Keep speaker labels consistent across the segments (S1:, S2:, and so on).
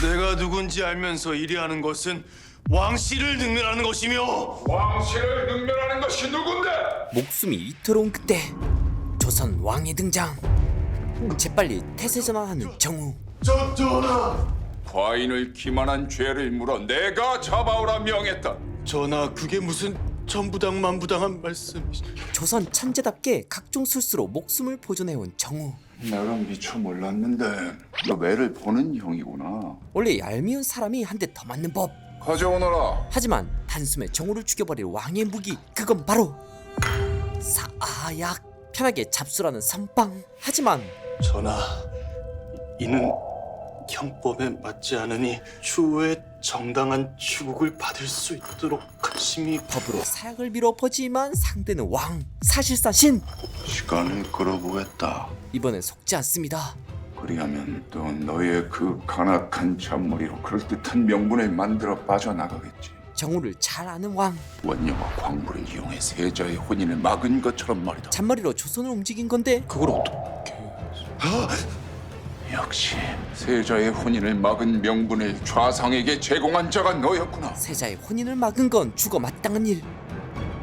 S1: 내가 누군지 알면서 이리 하는 것은 왕씨를 능멸하는 것이며
S2: 왕실을 능멸하는 것이 누군데?
S3: 목숨이 이토록 그때 조선 왕이 등장. 재빨리 태세전환하는 정우.
S1: 전하!
S2: 과인을 기만한 죄를 물어 내가 잡아오라 명했다.
S1: 전하, 그게 무슨 천부당 만부당한 말씀이시...
S3: 조선 천재답게 각종 술수로 목숨을 보존해온 정우.
S2: 내가 미처 몰랐는데 너 매를 보는 형이구나.
S3: 원래 얄미운 사람이 한 대 더 맞는 법.
S2: 가져오너라.
S3: 하지만 단숨에 정우를 죽여버릴 왕의 무기, 그건 바로 사약. 편하게 잡수라는 선빵. 하지만
S1: 전하, 이는 형법에 맞지 않으니 추후에 정당한 추국을 받을 수 있도록 하심이...
S3: 법으로 사약을 밀어버지만 상대는 왕, 사실상 신.
S2: 시간을 끌어보겠다.
S3: 이번엔 속지 않습니다.
S2: 그리하면 또 너의 그 간악한 잔머리로 그럴듯한 명분을 만들어 빠져나가겠지.
S3: 정우를 잘 아는 왕.
S2: 원녀와 광부를 이용해 세자의 혼인을 막은 것처럼 말이다.
S3: 잔머리로 조선을 움직인 건데
S1: 그걸 어떻게...
S2: 역시 세자의 혼인을 막은 명분을 좌상에게 제공한 자가 너였구나.
S3: 세자의 혼인을 막은 건 죽어 마땅한 일.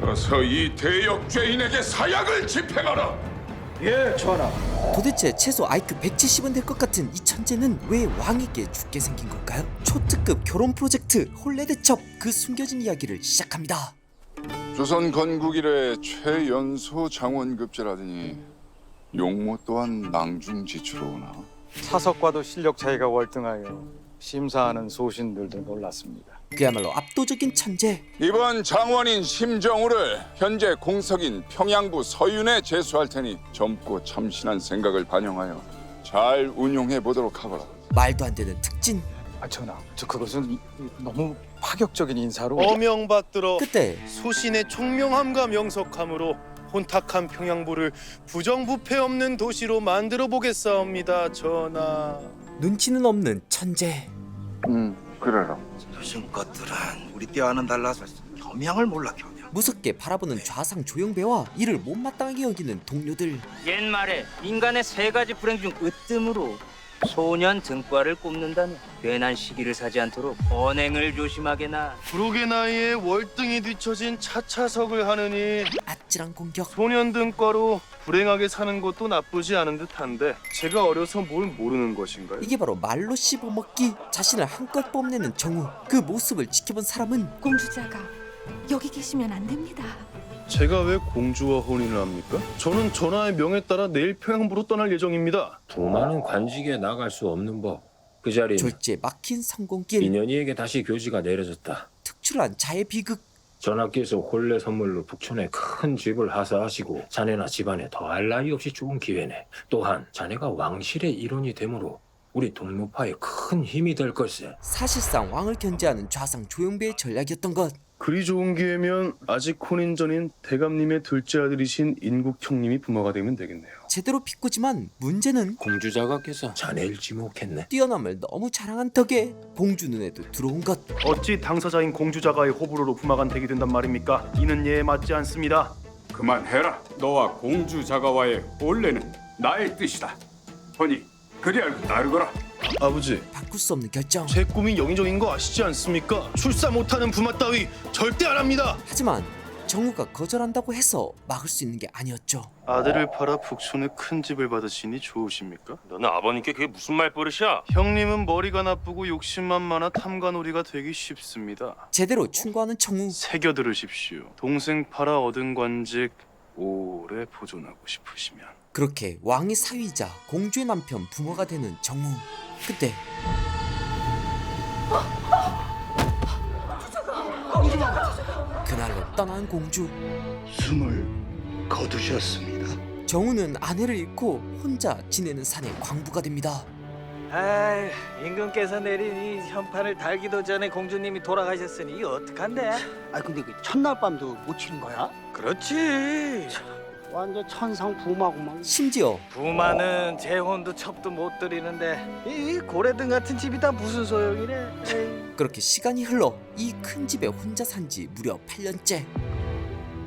S2: 어서 이 대역죄인에게 사약을 집행하라.
S3: 도대체 최소 IQ 170은 될 것 같은 이 천재는 왜 왕에게 죽게 생긴 걸까요? 초특급 결혼 프로젝트 혼례대첩, 그 숨겨진 이야기를 시작합니다.
S2: 조선 건국 이래 최연소 장원급제라더니 용모 또한 낭중지추로 오나.
S4: 사석과도 실력 차이가 월등하여 심사하는 소신들도 놀랐습니다.
S3: 그야말로 압도적인 천재.
S2: 이번 장원인 심정우를 현재 공석인 평양부 서윤에 제수할 테니 젊고 참신한 생각을 반영하여 잘 운용해 보도록 하거라.
S3: 말도 안 되는 특진.
S4: 전하, 그것은 너무 파격적인 인사로
S1: 어명받들어
S3: 그때
S1: 소신의 총명함과 명석함으로 혼탁한 평양부를 부정부패 없는 도시로 만들어 보겠사옵니다, 전하.
S3: 눈치는 없는 천재.
S2: 그래라.
S5: 요즘 것들은 우리 때와는 달라서 겸양을 몰라, 겸양.
S3: 무섭게 바라보는 좌상 조영배와 이를 못마땅하게 여기는 동료들.
S6: 옛말에 인간의 세 가지 불행 중 으뜸으로 소년 등과를 꼽는다면 괜한 시기를 사지 않도록 언행을 조심하게나.
S1: 불혹의 나이에 월등히 뒤처진 차차석을 하느니
S3: 아찔한 공격.
S1: 소년 등과로 불행하게 사는 것도 나쁘지 않은 듯한데 제가 어려서 뭘 모르는 것인가요?
S3: 이게 바로 말로 씹어먹기. 자신을 한껏 뽐내는 정우. 그 모습을 지켜본 사람은
S7: 공주자가 여기 계시면 안 됩니다.
S1: 제가 왜 공주와 혼인을 합니까? 저는 전하의 명에 따라 내일 평양부로 떠날 예정입니다.
S8: 부마는 관직에 나갈 수 없는 법. 그 자리는
S3: 졸지에 막힌 성공길.
S8: 인연이에게 다시 교지가 내려졌다.
S3: 특출한 자의 비극.
S8: 전하께서 혼례 선물로 북촌에 큰 집을 하사하시고 자네나 집안에 더할 나위 없이 좋은 기회네. 또한 자네가 왕실의 일원이 되므로 우리 동료파에 큰 힘이 될 걸세.
S3: 사실상 왕을 견제하는 좌상 조영배의 전략이었던 것.
S1: 그리 좋은 기회면 아직 혼인 전인 대감님의 둘째 아들이신 인국 형님이 부모가 되면 되겠네요.
S3: 제대로 비꼬지만 문제는
S8: 공주자가께서 자네를 지목했네.
S3: 뛰어남을 너무 자랑한 덕에 공주 눈에도 들어온 것.
S1: 어찌 당사자인 공주자가의 호불호로 부마가 되게 된단 말입니까? 이는 예에 맞지 않습니다.
S2: 그만해라. 너와 공주 자가와의 혼례는 나의 뜻이다. 허니 그리 알고 따르거라.
S1: 아버지,
S3: 바꿀 수 없는 결정.
S1: 제 꿈이 영의정인 거 아시지 않습니까? 출사 못하는 부마 따위 절대 안 합니다.
S3: 하지만 정우가 거절한다고 해서 막을 수 있는 게 아니었죠.
S1: 아들을 팔아 북촌에 큰 집을 받으시니 좋으십니까?
S9: 너는 아버님께 그게 무슨 말버릇이야?
S1: 형님은 머리가 나쁘고 욕심만 많아 탐관오리가 되기 쉽습니다.
S3: 제대로 충고하는 정우.
S1: 새겨 들으십시오. 동생 팔아 얻은 관직 오래 보존하고 싶으시면
S3: 그렇게 왕의 사위이자 공주의 남편 부모가 되는 정우. 그때 그날로 떠난 공주.
S5: 숨을 거두셨습니다.
S3: 정우는 아내를 잃고 혼자 지내는 산의 광부가 됩니다.
S6: 아이, 임금께서 내린 이 현판을 달기도 전에 공주님이 돌아가셨으니 이 어떡한데?
S10: 아 근데 그 첫날 밤도 못 치는 거야?
S6: 그렇지.
S10: 완전 천상 부마구만.
S3: 심지어
S6: 부마는 재혼도 첩도 못 드리는데 이 고래등 같은 집이 다 무슨 소용이래. 에이.
S3: 그렇게 시간이 흘러 이 큰 집에 혼자 산 지 무려 8년째.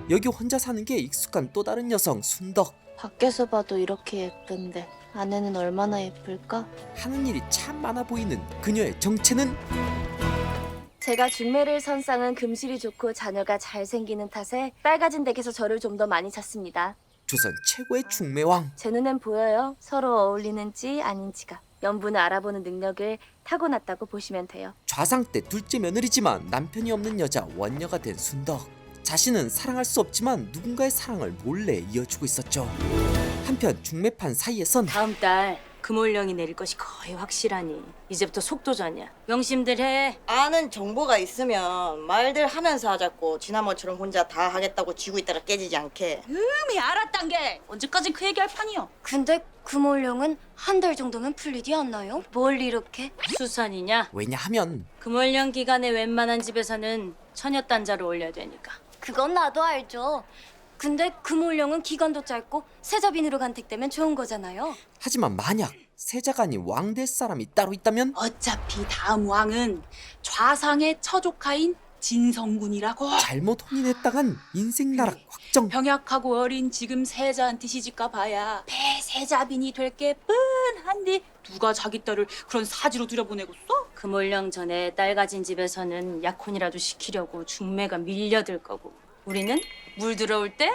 S3: 여기 혼자 사는 게 익숙한 또 다른 여성 순덕.
S7: 밖에서 봐도 이렇게 예쁜데 아내는 얼마나 예쁠까?
S3: 하는 일이 참 많아 보이는 그녀의 정체는?
S7: 제가 중매를 선상은 금실이 좋고 자녀가 잘생기는 탓에 빨가진 댁에서 저를 좀 더 많이 찾습니다.
S3: 조선 최고의 중매왕.
S7: 제 눈엔 보여요. 서로 어울리는지 아닌지가. 연분을 알아보는 능력을 타고났다고 보시면 돼요.
S3: 좌상 때 둘째 며느리지만 남편이 없는 여자 원녀가 된 순덕. 자신은 사랑할 수 없지만 누군가의 사랑을 몰래 이어주고 있었죠. 한편 중매판 사이에선
S7: 다음 달 금올령이 내릴 것이 거의 확실하니 이제부터 속도전이야. 명심들 해.
S11: 아는 정보가 있으면 말들 하면서 하자고 지난번처럼 혼자 다 하겠다고 지고 있다가 깨지지 않게.
S7: 이미 알았단 게 언제까지 그 얘기할 판이요. 근데 금올령은 한 달 정도면 풀리지 않나요? 뭘 이렇게? 수산이냐?
S3: 왜냐하면
S7: 금올령 기간에 웬만한 집에서는 처녀단자를 올려야 되니까. 그건 나도 알죠. 근데 금올령은 기간도 짧고 세자빈으로 간택되면 좋은 거잖아요.
S3: 하지만 만약 세자가 아닌 왕 될 사람이 따로 있다면
S12: 어차피 다음 왕은 좌상의 처조카인 진성군이라고.
S3: 잘못 혼인했다간 인생 나락 확정.
S12: 병약하고 어린 지금 세자한테 시집가 봐야 배세자빈이 될 게 뻔한데 누가 자기 딸을 그런 사지로 들여보내고 써?
S7: 금올령 전에 딸 가진 집에서는 약혼이라도 시키려고 중매가 밀려들 거고 우리는 물 들어올 때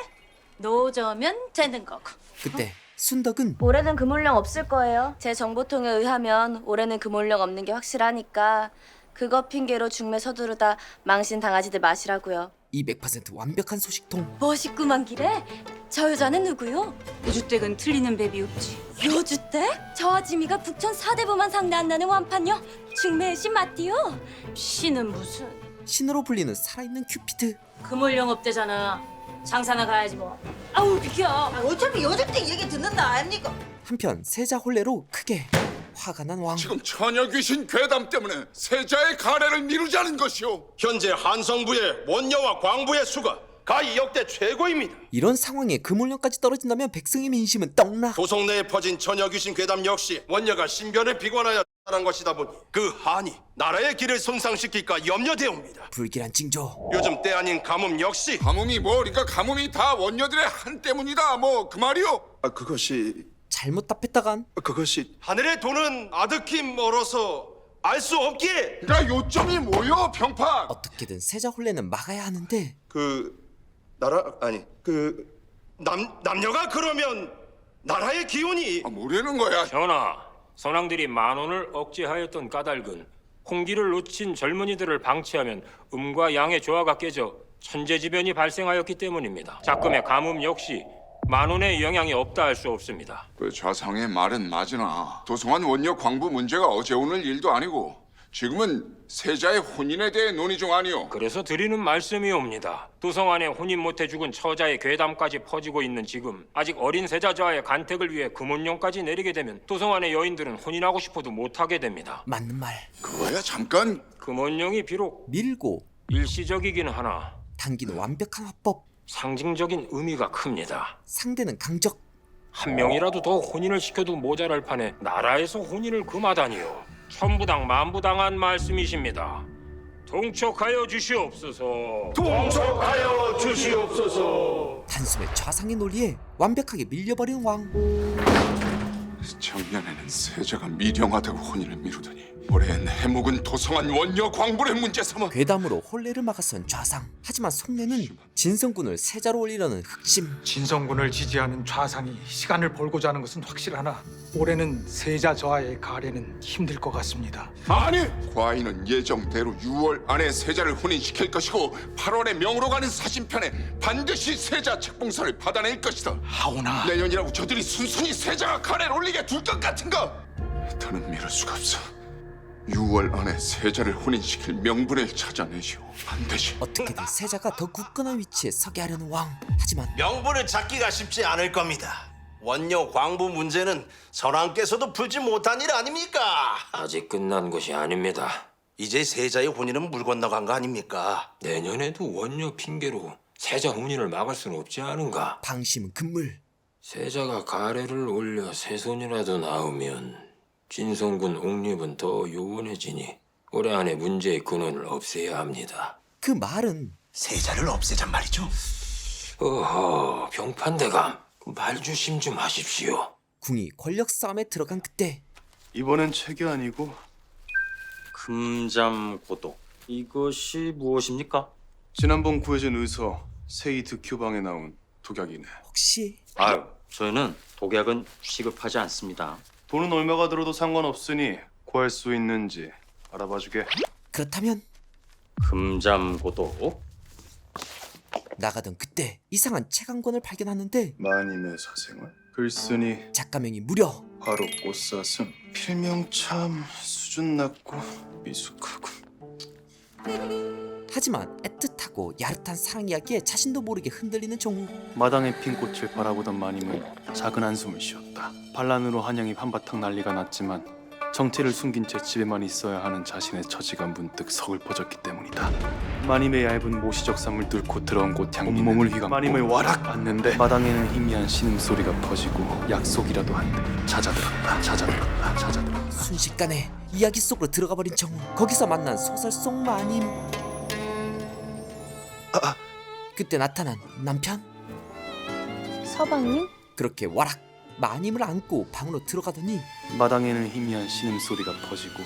S7: 노저면 되는 거고.
S3: 그때 순덕은
S7: 올해는 금올령 없을 거예요. 제 정보통에 의하면 올해는 금올령 없는 게 확실하니까 그거 핑계로 중매 서두르다 망신 당하지들 마시라고요.
S3: 200% 완벽한 소식통.
S7: 멋있구만 기래? 저 여자는 누구요?
S12: 요주댁은 틀리는 뱀이 없지.
S7: 요주대? 저와 지미가 북촌 4대부만 상대 안 나는 완판요? 중매의 신 맞디요? 신은 무슨?
S3: 신으로 불리는 살아있는 큐피드.
S7: 금올령 없대잖아. 장사나 가야지 뭐. 아우 비켜.
S11: 어차피 요즘때 얘기 듣는다 아닙니까?
S3: 한편 세자 혼례로 크게 화가 난 왕.
S2: 지금 처녀 귀신 괴담 때문에 세자의 가래를 미루자는 것이오.
S9: 현재 한성부의 원녀와 광부의 수가 가히 역대 최고입니다.
S3: 이런 상황에 금올령까지 떨어진다면 백성의 민심은 떡락.
S9: 도성 내에 퍼진 처녀 귀신 괴담 역시 원녀가 신변을 비관하여 한 것이다 보니 그 한이 나라의 길을 손상시킬까 염려되옵니다.
S3: 불길한 징조.
S9: 요즘 때 아닌 가뭄 역시
S2: 가뭄이 뭐니까 가뭄이 다 원녀들의 한 때문이다. 뭐 그 말이오.
S5: 그것이
S3: 잘못 답했다간
S9: 하늘의 돈은 아득히 멀어서 알 수 없기에.
S2: 그러니까 요점이 뭐요, 평판?
S3: 어떻게든 세자 혼례는 막아야 하는데
S9: 남녀가 그러면 나라의 기운이.
S2: 뭐라는 거야?
S8: 전하, 선왕들이 만원을 억제하였던 까닭은 홍기를 놓친 젊은이들을 방치하면 음과 양의 조화가 깨져 천재지변이 발생하였기 때문입니다. 작금의 가뭄 역시 만원의 영향이 없다 할 수 없습니다.
S2: 그 좌상의 말은 맞으나 도성한 원녀 광부 문제가 어제 오늘 일도 아니고 지금은 세자의 혼인에 대해 논의 중 아니오.
S8: 그래서 드리는 말씀이옵니다. 도성안에 혼인 못해 죽은 처자의 괴담까지 퍼지고 있는 지금 아직 어린 세자자의 간택을 위해 금혼령까지 내리게 되면 도성안의 여인들은 혼인하고 싶어도 못하게 됩니다.
S3: 맞는 말.
S2: 그거야 잠깐.
S8: 금혼령이 비록
S3: 밀고
S8: 일시적이긴 하나
S3: 당기는 완벽한 화법.
S8: 상징적인 의미가 큽니다.
S3: 상대는 강적.
S8: 한 명이라도 더 혼인을 시켜도 모자랄 판에 나라에서 혼인을 금하다니요. 천부당 만부당한 말씀이십니다. 동촉하여 주시옵소서.
S9: 동촉하여 주시옵소서.
S3: 단숨에 좌상의 논리에 완벽하게 밀려버린 왕.
S2: 작년에는 세자가 미령하다고 혼인을 미루더니 올해는 해묵은 도성한 원녀 광부를 문제 삼아
S3: 괴담으로 혼례를 막아선 좌상. 하지만 속내는 진성군을 세자로 올리려는 흑심.
S4: 진성군을 지지하는 좌상이 시간을 벌고자 하는 것은 확실하나 올해는 세자 저하의 가례는 힘들 것 같습니다.
S2: 아니! 과인은 예정대로 6월 안에 세자를 혼인시킬 것이고 8월에 명으로 가는 사신편에 반드시 세자 책봉서를 받아낼 것이다.
S4: 하오나
S2: 내년이라고 저들이 순순히 세자가 가래를 올리게 둘 것 같은가? 더는 미룰 수가 없어. 6월 안에 세자를 혼인시킬 명분을 찾아내시오. 반드시.
S3: 어떻게든 세자가 더 굳건한 위치에 서게 하려는 왕. 하지만
S9: 명분을 찾기가 쉽지 않을 겁니다. 원녀 광부 문제는 선왕께서도 풀지 못한 일 아닙니까?
S8: 아직 끝난 것이 아닙니다.
S9: 이제 세자의 혼인은 물 건너간 거 아닙니까?
S8: 내년에도 원녀 핑계로 세자 혼인을 막을 수는 없지 않은가?
S3: 방심은 금물.
S8: 세자가 가래를 올려 새손이라도 낳으면 진성군 옥립은 더 요원해지니 올해 안에 문제의 근원을 없애야 합니다.
S3: 그 말은
S5: 세자를 없애잔 말이죠.
S8: 어허, 병판대감 말 조심 좀 하십시오.
S3: 궁이 권력 싸움에 들어간 그때
S1: 이번엔 책이 아니고
S13: 금잠고도 이것이 무엇입니까?
S1: 지난번 구해준 의서 세이 득효방에 나온 독약이네.
S3: 혹시
S13: 아유, 저희는 독약은 취급하지 않습니다.
S1: 돈은 얼마가 들어도 상관없으니 구할 수 있는지 알아봐주게.
S3: 그렇다면
S13: 금잠고도
S3: 나가던 그때 이상한 책 한 권을 발견하는데
S1: 마님의 사생활 글쓰니
S3: 작가명이 무려
S1: 바로 꽃사슴. 필명 참 수준 낮고 미숙하군.
S3: 하지만 애틋하고 야릇한 사랑 이야기에 자신도 모르게 흔들리는 정우.
S1: 마당의 핀 꽃을 바라보던 마님은 작은 한숨을 쉬었다. 반란으로 한양이 한바탕 난리가 났지만 정체를 숨긴 채 집에만 있어야 하는 자신의 처지가 문득 서글퍼졌기 때문이다. 마님의 얇은 모시적 쌈을 뚫고 들어온 꽃향기는 온몸을 휘감 마님을 와락 안는데 마당에는 희미한 신음소리가 퍼지고 약속이라도 한 듯 찾아들었다.
S3: 순식간에 이야기 속으로 들어가 버린 정우. 거기서 만난 소설 속 마님. 그때 나타난 남편.
S7: 서방님?
S3: 그렇게 와락 마님을 안고 방으로 들어가더니
S1: 마당에는 희미한 신음소리가 퍼지고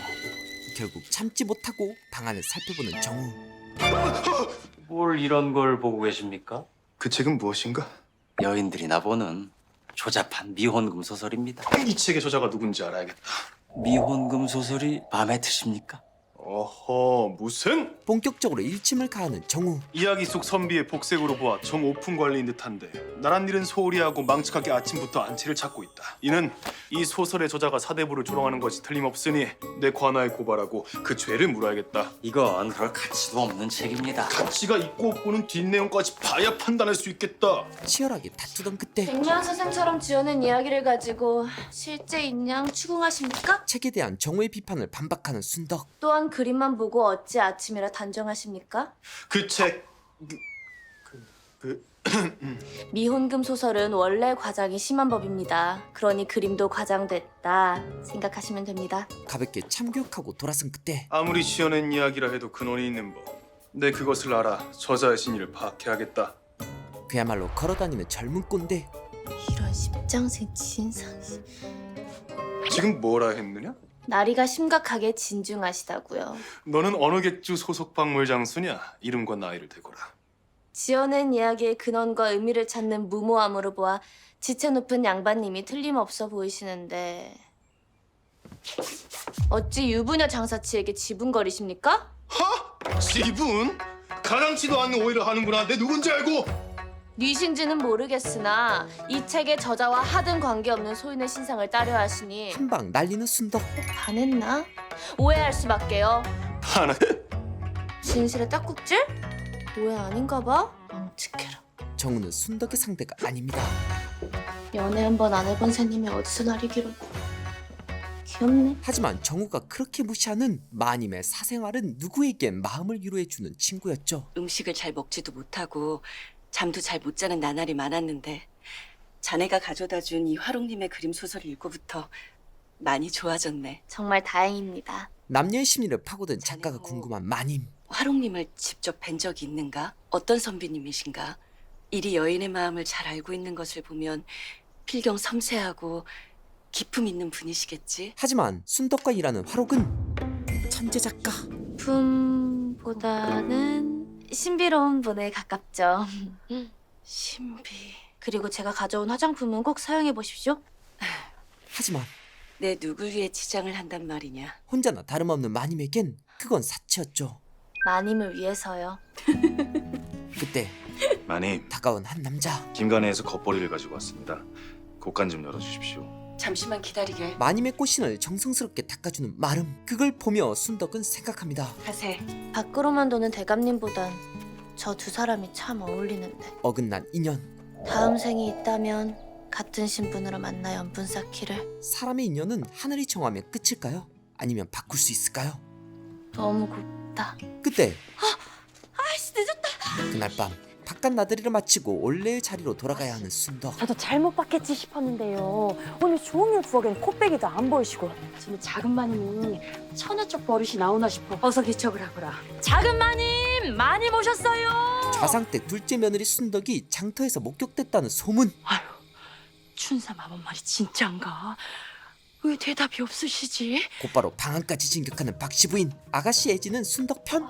S3: 결국 참지 못하고 방 안을 살펴보는 정우.
S13: 뭘 이런 걸 보고 계십니까?
S1: 그 책은 무엇인가?
S13: 여인들이나 보는 조잡한 미혼금 소설입니다.
S1: 이 책의 저자가 누군지 알아야겠다.
S13: 미혼금 소설이 마음에 드십니까?
S1: 어허, 무슨?
S3: 본격적으로 일침을 가하는 정우.
S1: 이야기 속 선비의 복색으로 보아 정오픈 관리인 듯한데 나란 일은 소홀히 하고 망측하게 아침부터 안치를 찾고 있다. 이는 이 소설의 저자가 사대부를 조롱하는 것이 틀림없으니 내 관하에 고발하고 그 죄를 물어야겠다.
S13: 이건 그럴 가치도 없는 책입니다.
S1: 가치가 있고 없고는 뒷내용까지 봐야 판단할 수 있겠다.
S3: 치열하게 다투던 그때
S7: 백년 선생처럼 지어낸 이야기를 가지고 실제 인양 추궁하십니까?
S3: 책에 대한 정우의 비판을 반박하는 순덕.
S7: 또한 그림만 보고 어찌 아침이라 단정하십니까?
S1: 그 책...
S7: 미혼금 소설은 원래 과장이 심한 법입니다. 그러니 그림도 과장됐다 생각하시면 됩니다.
S3: 가볍게 참교육하고 돌아선 그때
S1: 아무리 지어낸 이야기라 해도 근원이 있는 법. 내 그것을 알아 저자의 진위를 파악해야겠다.
S3: 그야말로 걸어다니는 젊은 꼰대.
S7: 이런 십장생 진상.
S1: 지금 뭐라 했느냐?
S7: 나리가 심각하게 진중하시다고요.
S1: 너는 어느 객주 소속 박물 장수냐? 이름과 나이를 대거라.
S7: 지어낸 이야기의 근원과 의미를 찾는 무모함으로 보아 지체 높은 양반님이 틀림없어 보이시는데 어찌 유부녀 장사치에게 지분거리십니까?
S1: 지분? 가랑치도 않는 오해를 하는구나. 내 누군지 알고?
S7: 뉘신지는 모르겠으나 이 책의 저자와 하등 관계없는 소인의 신상을 따려 하시니
S3: 한방 날리는 순덕.
S7: 반했나? 오해할 수밖에요.
S1: 하나.
S7: 진실의 딱국질? 오해 아닌가 봐? 멍측해라.
S3: 정우는 순덕의 상대가 아닙니다.
S7: 연애 한 번 안 해본 새님이 어디서 나리 기르고. 귀엽네.
S3: 하지만 정우가 그렇게 무시하는 마님의 사생활은 누구에겐 마음을 위로해주는 친구였죠.
S12: 음식을 잘 먹지도 못하고 잠도 잘 못 자는 나날이 많았는데 자네가 가져다 준 이 화롱님의 그림 소설을 읽고부터 많이 좋아졌네.
S7: 정말 다행입니다.
S3: 남녀의 심리를 파고든 작가가 궁금한 마님.
S12: 화롱님을 직접 뵌 적이 있는가? 어떤 선비님이신가? 이리 여인의 마음을 잘 알고 있는 것을 보면 필경 섬세하고 기품 있는 분이시겠지?
S3: 하지만 순덕과 일하는 화록은 천재 작가.
S7: 품보다는 신비로운 분에 가깝죠.
S12: 신비...
S7: 그리고 제가 가져온 화장품은 꼭 사용해 보십시오.
S3: 하지만
S12: 내 누굴 위해 지장을 한단 말이냐?
S3: 혼자나 다름없는 마님에겐 그건 사치였죠.
S7: 마님을 위해서요.
S3: 그때
S5: 마님,
S3: 다가온 한 남자.
S5: 김간에서 겉벌이를 가지고 왔습니다. 곳간 좀 열어주십시오.
S12: 잠시만 기다리게.
S3: 마님의 꽃신을 정성스럽게 닦아주는 마름. 그걸 보며 순덕은 생각합니다.
S12: 가세.
S7: 밖으로만 도는 대감님보단 저 두 사람이 참 어울리는데.
S3: 어긋난 인연.
S7: 다음 생이 있다면 같은 신분으로 만나 연분 쌓기를.
S3: 사람의 인연은 하늘이 정하면 끝일까요? 아니면 바꿀 수 있을까요?
S7: 너무 곱다.
S3: 그때
S7: 아이씨 늦었다.
S3: 그날 밤 바깥 나들이를 마치고 원래의 자리로 돌아가야 하는 순덕.
S14: 저도 잘못 봤겠지 싶었는데요. 오늘 종일 부엌엔 코빼기도 안 보이시고 지금 작은 마님이 천하 쪽 버릇이 나오나 싶어. 어서 기척을 하거라. 작은 마님 많이 보셨어요.
S3: 좌상 때 둘째 며느리 순덕이 장터에서 목격됐다는 소문.
S14: 춘삼 아범 말이 진짠가? 왜 대답이 없으시지?
S3: 곧바로 방안까지 진격하는 박씨 부인. 아가씨 애지는 순덕 편.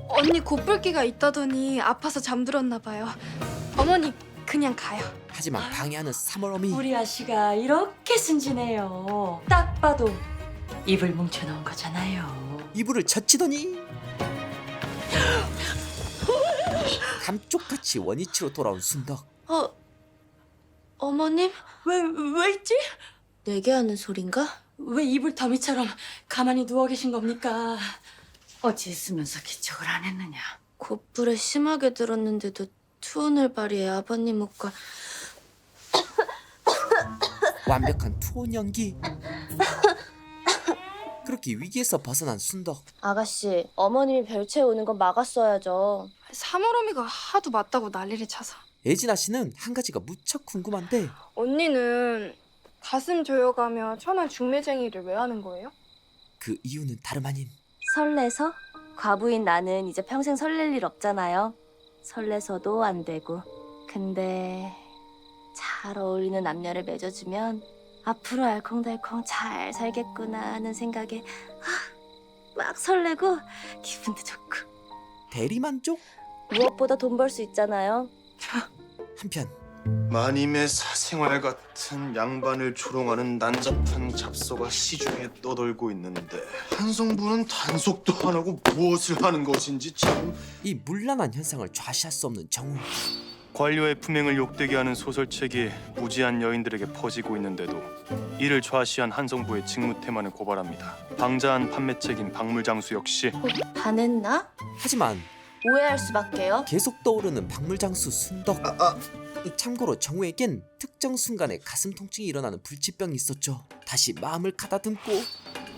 S15: 언니 곧불기가 있다더니 아파서 잠들었나 봐요. 어머니 그냥 가요.
S3: 하지만 방해하는 사물어미.
S14: 우리 아씨가 이렇게 순진해요. 딱 봐도 입을 뭉쳐놓은 거잖아요.
S3: 이불을 젖히더니 감쪽같이 원위치로 돌아온 순덕.
S15: 어머님?
S14: 왜 있지?
S15: 내게 하는 소린가?
S14: 왜 이불 더미처럼 가만히 누워 계신 겁니까? 어찌 있으면서 기척을 안 했느냐?
S15: 곧불에 심하게 들었는데도 투혼을 발휘해 아버님 옷과
S3: 완벽한 투혼 연기. 그렇게 위기에서 벗어난 순덕.
S7: 아가씨, 어머님이 별채 오는 건 막았어야죠.
S15: 사물어미가 하도 맞다고 난리를 쳐서.
S3: 예진아 씨는 한 가지가 무척 궁금한데
S15: 언니는 가슴 조여가며 천한 중매쟁이를 왜 하는 거예요?
S3: 그 이유는 다름 아닌
S7: 설레서? 과부인 나는 이제 평생 설렐 일 없잖아요. 설레서도 안 되고. 근데 잘 어울리는 남녀를 맺어주면 앞으로 알콩달콩 잘 살겠구나 하는 생각에 막 설레고 기분도 좋고.
S3: 대리만족?
S7: 무엇보다 돈 벌 수 있잖아요.
S3: 한편
S9: 마님의 사생활 같은 양반을 조롱하는 난잡한 잡소가 시중에 떠돌고 있는데 한성부는 단속도 안 하고 무엇을 하는 것인지 참.
S3: 이 문란한 현상을 좌시할 수 없는 정우.
S1: 관료의 품행을 욕되게 하는 소설책이 무지한 여인들에게 퍼지고 있는데도 이를 좌시한 한성부의 직무태만을 고발합니다. 방자한 판매책인 박물장수 역시
S7: 반했나?
S3: 하지만
S7: 오해할 수밖에요.
S3: 계속 떠오르는 박물장수 순덕. 참고로 정우에겐 특정 순간에 가슴 통증이 일어나는 불치병이 있었죠. 다시 마음을 가다듬고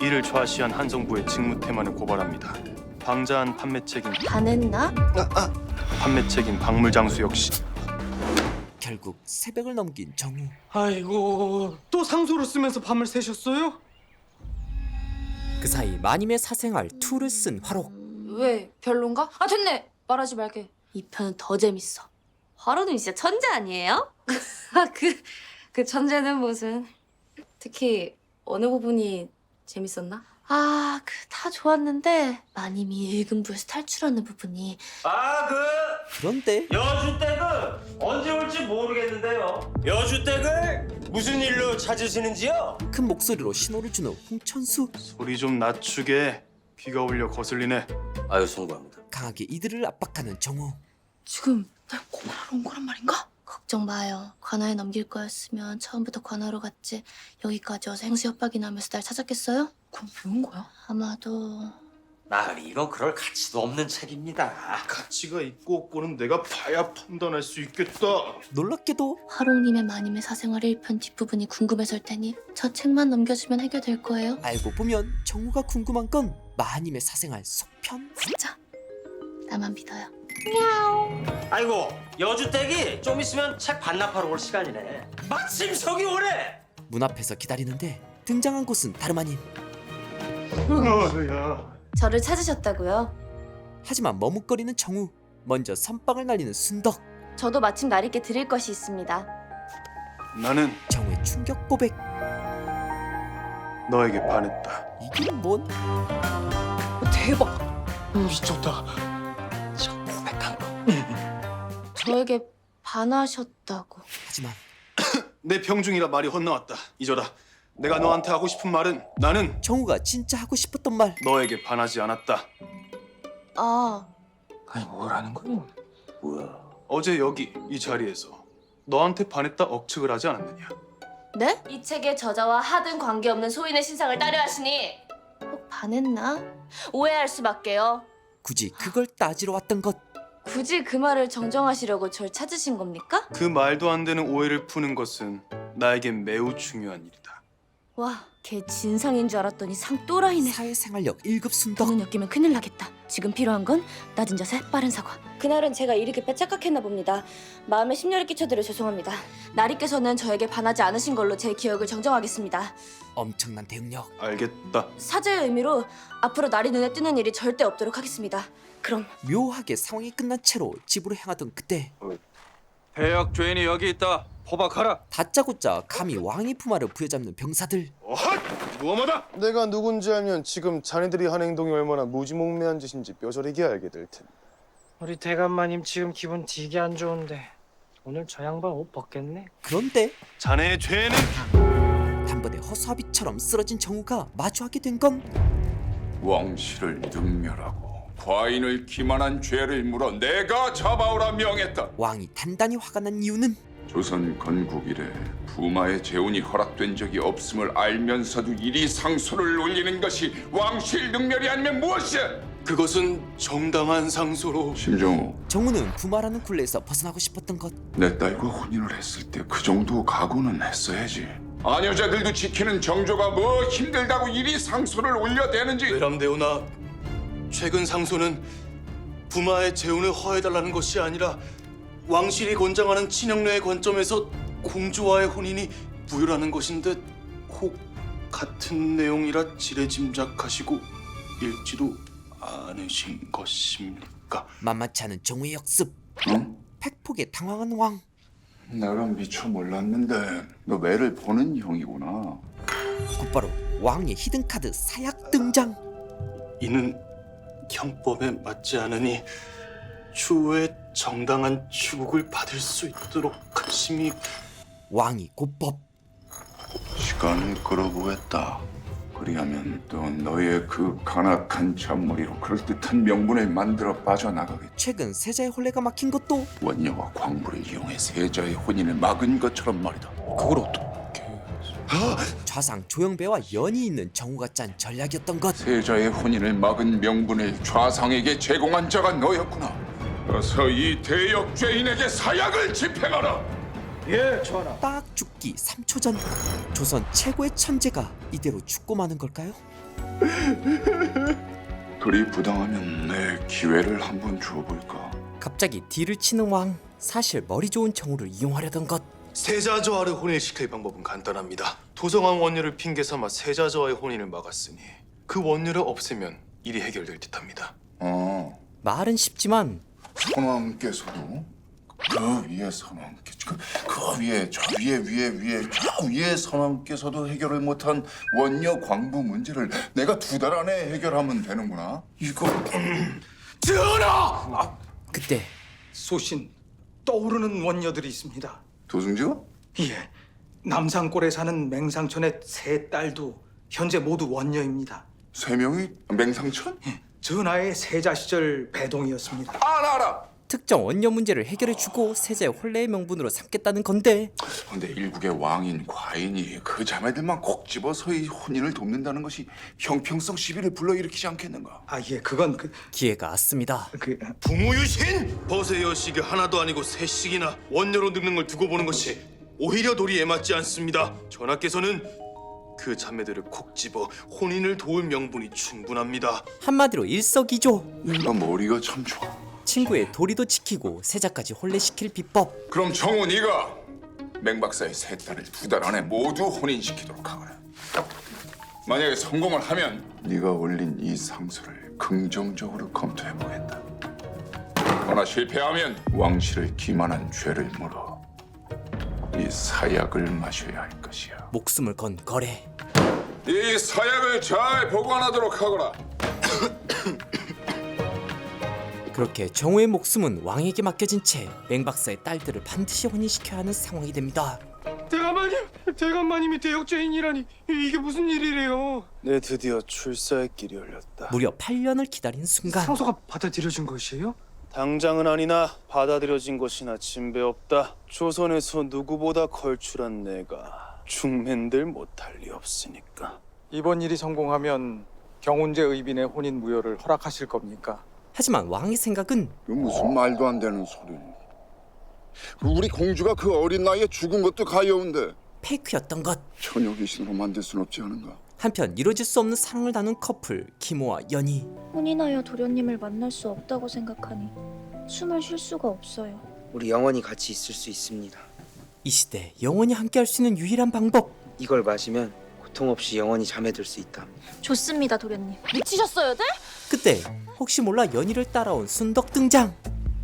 S1: 이를 좌시한 한성부의 직무태만을 고발합니다. 방자한 판매책인
S7: 반했나?
S1: 판매책인 박물장수 역시
S3: 결국 새벽을 넘긴 정우.
S1: 아이고, 또 상소를 쓰면서 밤을 새셨어요?
S3: 그 사이 마님의 사생활 2를 쓴 화록.
S15: 왜? 별론가? 아 됐네. 말하지 말게.
S7: 이 편은 더 재밌어. 화로는 진짜 천재 아니에요?
S15: 그 천재는 무슨. 특히 어느 부분이 재밌었나?
S7: 다 좋았는데 마님이 일금부에서 탈출하는 부분이.
S3: 그런데
S13: 여주댁은 언제 올지 모르겠는데요. 여주댁을 무슨 일로 찾으시는지요?
S3: 큰 목소리로 신호를 주는 홍천수.
S1: 소리 좀 낮추게. 귀가 울려 거슬리네.
S13: 아유, 송구합니다.
S3: 강하게 이들을 압박하는 정우.
S15: 지금 날 고문하러 온 거란 말인가?
S7: 걱정 마요. 관아에 넘길 거였으면 처음부터 관아로 갔지. 여기까지 와서 행수 협박이나 하면서 날 찾았겠어요?
S15: 그럼 왜 온 거야?
S7: 아마도.
S13: 나으리, 이건 그럴 가치도 없는 책입니다.
S9: 가치가 있고 없고는 내가 봐야 판단할 수 있겠다.
S3: 놀랍게도
S7: 화롱님의 마님의 사생활 1편 뒷부분이 궁금해서일 테니 저 책만 넘겨주면 해결될 거예요.
S3: 알고 보면 정우가 궁금한 건 마님의 사생활 속편.
S7: 진짜 나만 믿어요.
S13: 아이고, 여주댁이 좀 있으면 책 반납하러 올 시간이네. 마침 저기 오래.
S3: 문 앞에서 기다리는데 등장한 곳은 다름 아닌.
S7: 저를 찾으셨다고요?
S3: 하지만 머뭇거리는 정우. 먼저 선빵을 날리는 순덕.
S7: 저도 마침 나리께 드릴 것이 있습니다.
S1: 나는
S3: 정우의 충격 고백.
S1: 너에게 반했다.
S3: 이게 뭔?
S15: 대박.
S1: 미쳤다.
S7: 저에게 반하셨다고.
S3: 하지만
S1: 내 병중이라 말이 헛나왔다. 잊어라. 내가 너한테 하고 싶은 말은 나는
S3: 정우가 진짜 하고 싶었던 말.
S1: 너에게 반하지 않았다.
S13: 아니, 뭐라는 거야? 뭐야?
S1: 어제 여기 이 자리에서 너한테 반했다 억측을 하지 않았느냐?
S7: 네? 이 책의 저자와 하등 관계없는 소인의 신상을 따려 하시니 꼭 반했나? 오해할 수밖에요.
S3: 굳이 그걸 따지러 왔던 것.
S7: 굳이 그 말을 정정하시려고 절 찾으신 겁니까?
S1: 그 말도 안 되는 오해를 푸는 것은 나에겐 매우 중요한 일이다.
S7: 와, 걔 진상인 줄 알았더니 상 또라이네.
S3: 사회생활력 1급 순덕.
S7: 너는 엮이면 큰일 나겠다. 지금 필요한 건 낮은 자세, 빠른 사과. 그날은 제가 일이 급해 착각했나 봅니다. 마음에 심려를 끼쳐드려 죄송합니다. 나리께서는 저에게 반하지 않으신 걸로 제 기억을 정정하겠습니다.
S3: 엄청난 대응력.
S1: 알겠다.
S7: 사죄의 의미로 앞으로 나리 눈에 띄는 일이 절대 없도록 하겠습니다. 그럼.
S3: 묘하게 상황이 끝난 채로 집으로 향하던 그때
S2: 대역 죄인이 여기 있다.
S1: 포박하라.
S3: 다짜고짜 감히 왕의 품화를 부여잡는 병사들.
S9: 무엄하다. 내가 누군지 알면 지금 자네들이 한 행동이 얼마나 무지몽매한 짓인지 뼈저리게 알게 될 텐데.
S13: 우리 대감마님 지금 기분 되게 안 좋은데 오늘 저 양반 옷 벗겠네.
S3: 그런데
S9: 자네의 죄는
S3: 단번에 허수아비처럼 쓰러진 정우가 마주하게 된 건
S2: 왕실을 능멸하고 과인을 기만한 죄를 물어 내가 잡아오라 명했다.
S3: 왕이 단단히 화가 난 이유는
S2: 조선 건국 이래 부마의 재혼이 허락된 적이 없음을 알면서도 이리 상소를 올리는 것이 왕실 능멸이 아니면 무엇이야?
S1: 그것은 정당한 상소로.
S2: 심정우,
S3: 정우는 부마라는 굴레에서 벗어나고 싶었던 것.
S2: 내 딸과 혼인을 했을 때 그 정도 각오는 했어야지. 아녀자들도 지키는 정조가 뭐 힘들다고 이리 상소를 올려대는지.
S1: 외람되오나 최근 상소는 부마의 재혼을 허해달라는 것이 아니라 왕실이 권장하는 친형례의 관점에서 공주와의 혼인이 무효라는 것인데 혹 같은 내용이라 지레짐작하시고 읽지도 않으신 것입니까?
S3: 만만치 않은 정우의 역습.
S2: 응?
S3: 팩폭에 당황한 왕.
S2: 내가 미처 몰랐는데 너 매를 보는 형이구나.
S3: 곧바로 왕의 히든카드 사약 등장.
S1: 이는 형법에 맞지 않으니 추후에 정당한 추국을 받을 수 있도록 하심이.
S3: 왕이 곧법.
S2: 시간을 끌어보겠다. 그리하면 또 너의 그 간악한 잔머리로 그럴듯한 명분을 만들어 빠져나가겠다.
S3: 최근 세자의 혼례가 막힌 것도
S2: 원녀와 광부를 이용해 세자의 혼인을 막은 것처럼 말이다.
S1: 그걸 어떻게?
S3: 좌상 조영배와 연이 있는 정우가 짠 전략이었던 것.
S2: 세자의 혼인을 막은 명분을 좌상에게 제공한 자가 너였구나. 어서 이 대역죄인에게 사약을 집행하라.
S4: 예, 전하.
S3: 딱 죽기 3초 전 조선 최고의 천재가 이대로 죽고 마는 걸까요?
S2: 그리 부당하면 내 기회를 한번 줘볼까.
S3: 갑자기 딜을 치는 왕. 사실 머리 좋은 정우를 이용하려던 것.
S1: 세자저하를 혼인시킬 방법은 간단합니다. 도성왕 원녀를 핑계 삼아 세자저하의 혼인을 막았으니 그 원녀를 없애면 일이 해결될 듯합니다.
S3: 말은 쉽지만
S2: 선왕께서도 그 위에 선왕께 그 위에 저 위에 저 위에 선왕께서도 해결을 못한 원녀 광부 문제를 내가 2달 안에 해결하면 되는구나. 이거
S1: 전하!
S3: 그때
S4: 소신 떠오르는 원녀들이 있습니다.
S2: 도승지가?
S4: 예, 남산골에 사는 맹상천의 3딸도 현재 모두 원녀입니다.
S2: 3명이 맹상천?
S4: 전하의 세자 시절 배동이었습니다.
S2: 알아.
S3: 특정 원녀 문제를 해결해주고 세자의 혼례의 명분으로 삼겠다는 건데.
S2: 근데 일국의 왕인 과인이 그 자매들만 콕 집어서 이 혼인을 돕는다는 것이 형평성 시비를 불러일으키지 않겠는가?
S4: 아, 예, 그건
S3: 기회가 왔습니다.
S1: 부무유신! 벗의 여식이 하나도 아니고 3씩이나 원녀로 늙는 걸 두고 보는 것이 오히려 도리에 맞지 않습니다. 전하께서는 그 자매들을 콕 집어 혼인을 도울 명분이 충분합니다.
S3: 한마디로 일석이조.
S2: 내가 머리가 참 좋아.
S3: 친구의 도리도 지키고 세자까지 혼례시킬 비법.
S2: 그럼 정우 네가 맹박사의 3딸을 2달 안에 모두 혼인시키도록 하거라. 만약에 성공을 하면 네가 올린 이 상소를 긍정적으로 검토해보겠다. 그러나 실패하면 왕실을 기만한 죄를 물어 이 사약을 마셔야 할 것이야.
S3: 목숨을 건 거래.
S2: 이 사약을 잘 보관하도록 하거라.
S3: 그렇게 정우의 목숨은 왕에게 맡겨진 채 맹박사의 딸들을 반드시 혼인시켜야 하는 상황이 됩니다.
S4: 대감마님이 대역죄인이라니 이게 무슨 일이래요?
S1: 네, 드디어 출사의 길이 열렸다.
S3: 무려 8년을 기다린 순간
S4: 상소가 받아들여진 것이에요?
S1: 당장은 아니나 받아들여진 것이나 진배 없다. 조선에서 누구보다 걸출한 내가 중맨들 못할 리 없으니까.
S4: 이번 일이 성공하면 경운제 의빈의 혼인 무효를 허락하실 겁니까?
S3: 하지만 왕의 생각은
S2: 이거 무슨 말도 안 되는 소리니. 우리 공주가 그 어린 나이에 죽은 것도 가여운데
S3: 페이크였던 것.
S2: 처녀 귀신으로 만들 순 없지 않은가.
S3: 한편 이뤄질 수 없는 사랑을 나눈 커플 기모와 연희.
S15: 혼인하여 도련님을 만날 수 없다고 생각하니 숨을 쉴 수가 없어요.
S5: 우리 영원히 같이 있을 수 있습니다.
S3: 이 시대 영원히 함께할 수 있는 유일한 방법.
S5: 이걸 마시면 고통 없이 영원히 잠에 들 수 있다.
S15: 좋습니다, 도련님. 미치셨어요들?
S3: 그때 혹시 몰라 연희를 따라온 순덕 등장.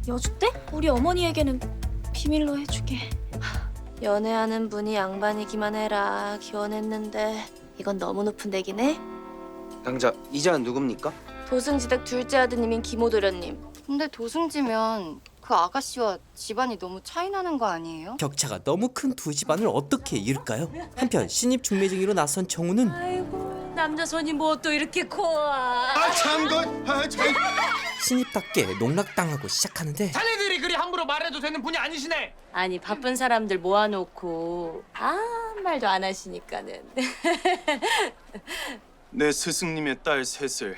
S15: 여주 때? 우리 어머니에게는 비밀로 해주게.
S7: 연애하는 분이 양반이기만 해라 기원했는데 이건 너무 높은 덱이네.
S16: 당자 이자는 누굽니까?
S7: 도승지댁 둘째 아드님인 김호도련님.
S15: 근데 도승지면 그 아가씨와 집안이 너무 차이나는 거 아니에요?
S3: 격차가 너무 큰 두 집안을 어떻게 이을까요? 한편 신입 중매쟁이로 나선 정우는
S14: 남자 손이 뭐 또 이렇게 커?
S3: 신입답게 농락당하고 시작하는데
S13: 자네들이 그리 함부로 말해도 되는 분이 아니시네.
S14: 아니 바쁜 사람들 모아놓고 아무 말도 안 하시니까는.
S1: 내 스승님의 딸 셋을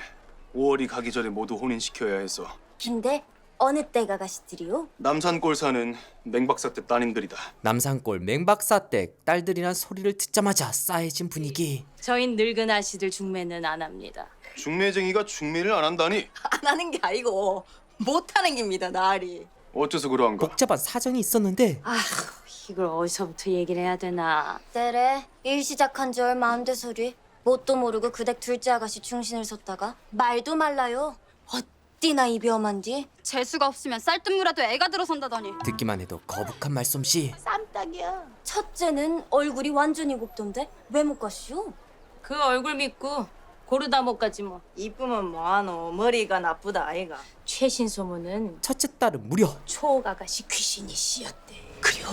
S1: 5월이 가기 전에 모두 혼인시켜야 해서
S7: 근데 어느 댁 아가씨들이요?
S1: 남산골 사는 맹박사 때 따님들이다.
S3: 남산골 맹박사댁 딸들이란 소리를 듣자마자 싸해진 분위기.
S14: 저흰 늙은 아씨들 중매는 안 합니다.
S1: 중매쟁이가 중매를 안 한다니?
S11: 안 하는 게 아니고 못 하는 겁니다, 나으리.
S1: 어째서 그러한가?
S3: 복잡한 사정이 있었는데
S14: 이걸 어디서부터 얘기를 해야 되나?
S7: 때래 일 시작한 지 얼마 안 돼서리 뭣도 모르고 그 댁 둘째 아가씨 중신을 섰다가 말도 말라요. 어디나 이비엄한디?
S15: 재수가 없으면 쌀뜨물라도 애가 들어선다더니.
S3: 듣기만 해도 거북한 말솜씨.
S7: 쌈딱이야. 첫째는 얼굴이 완전히 곱던데 왜 못 가시오?
S14: 그 얼굴 믿고 고르다 못 가지 뭐.
S11: 이쁘면 뭐하노? 머리가 나쁘다 아이가.
S14: 최신 소문은
S3: 첫째 딸은 무려
S14: 초옥 아가씨 귀신이 씌었대. 그래요?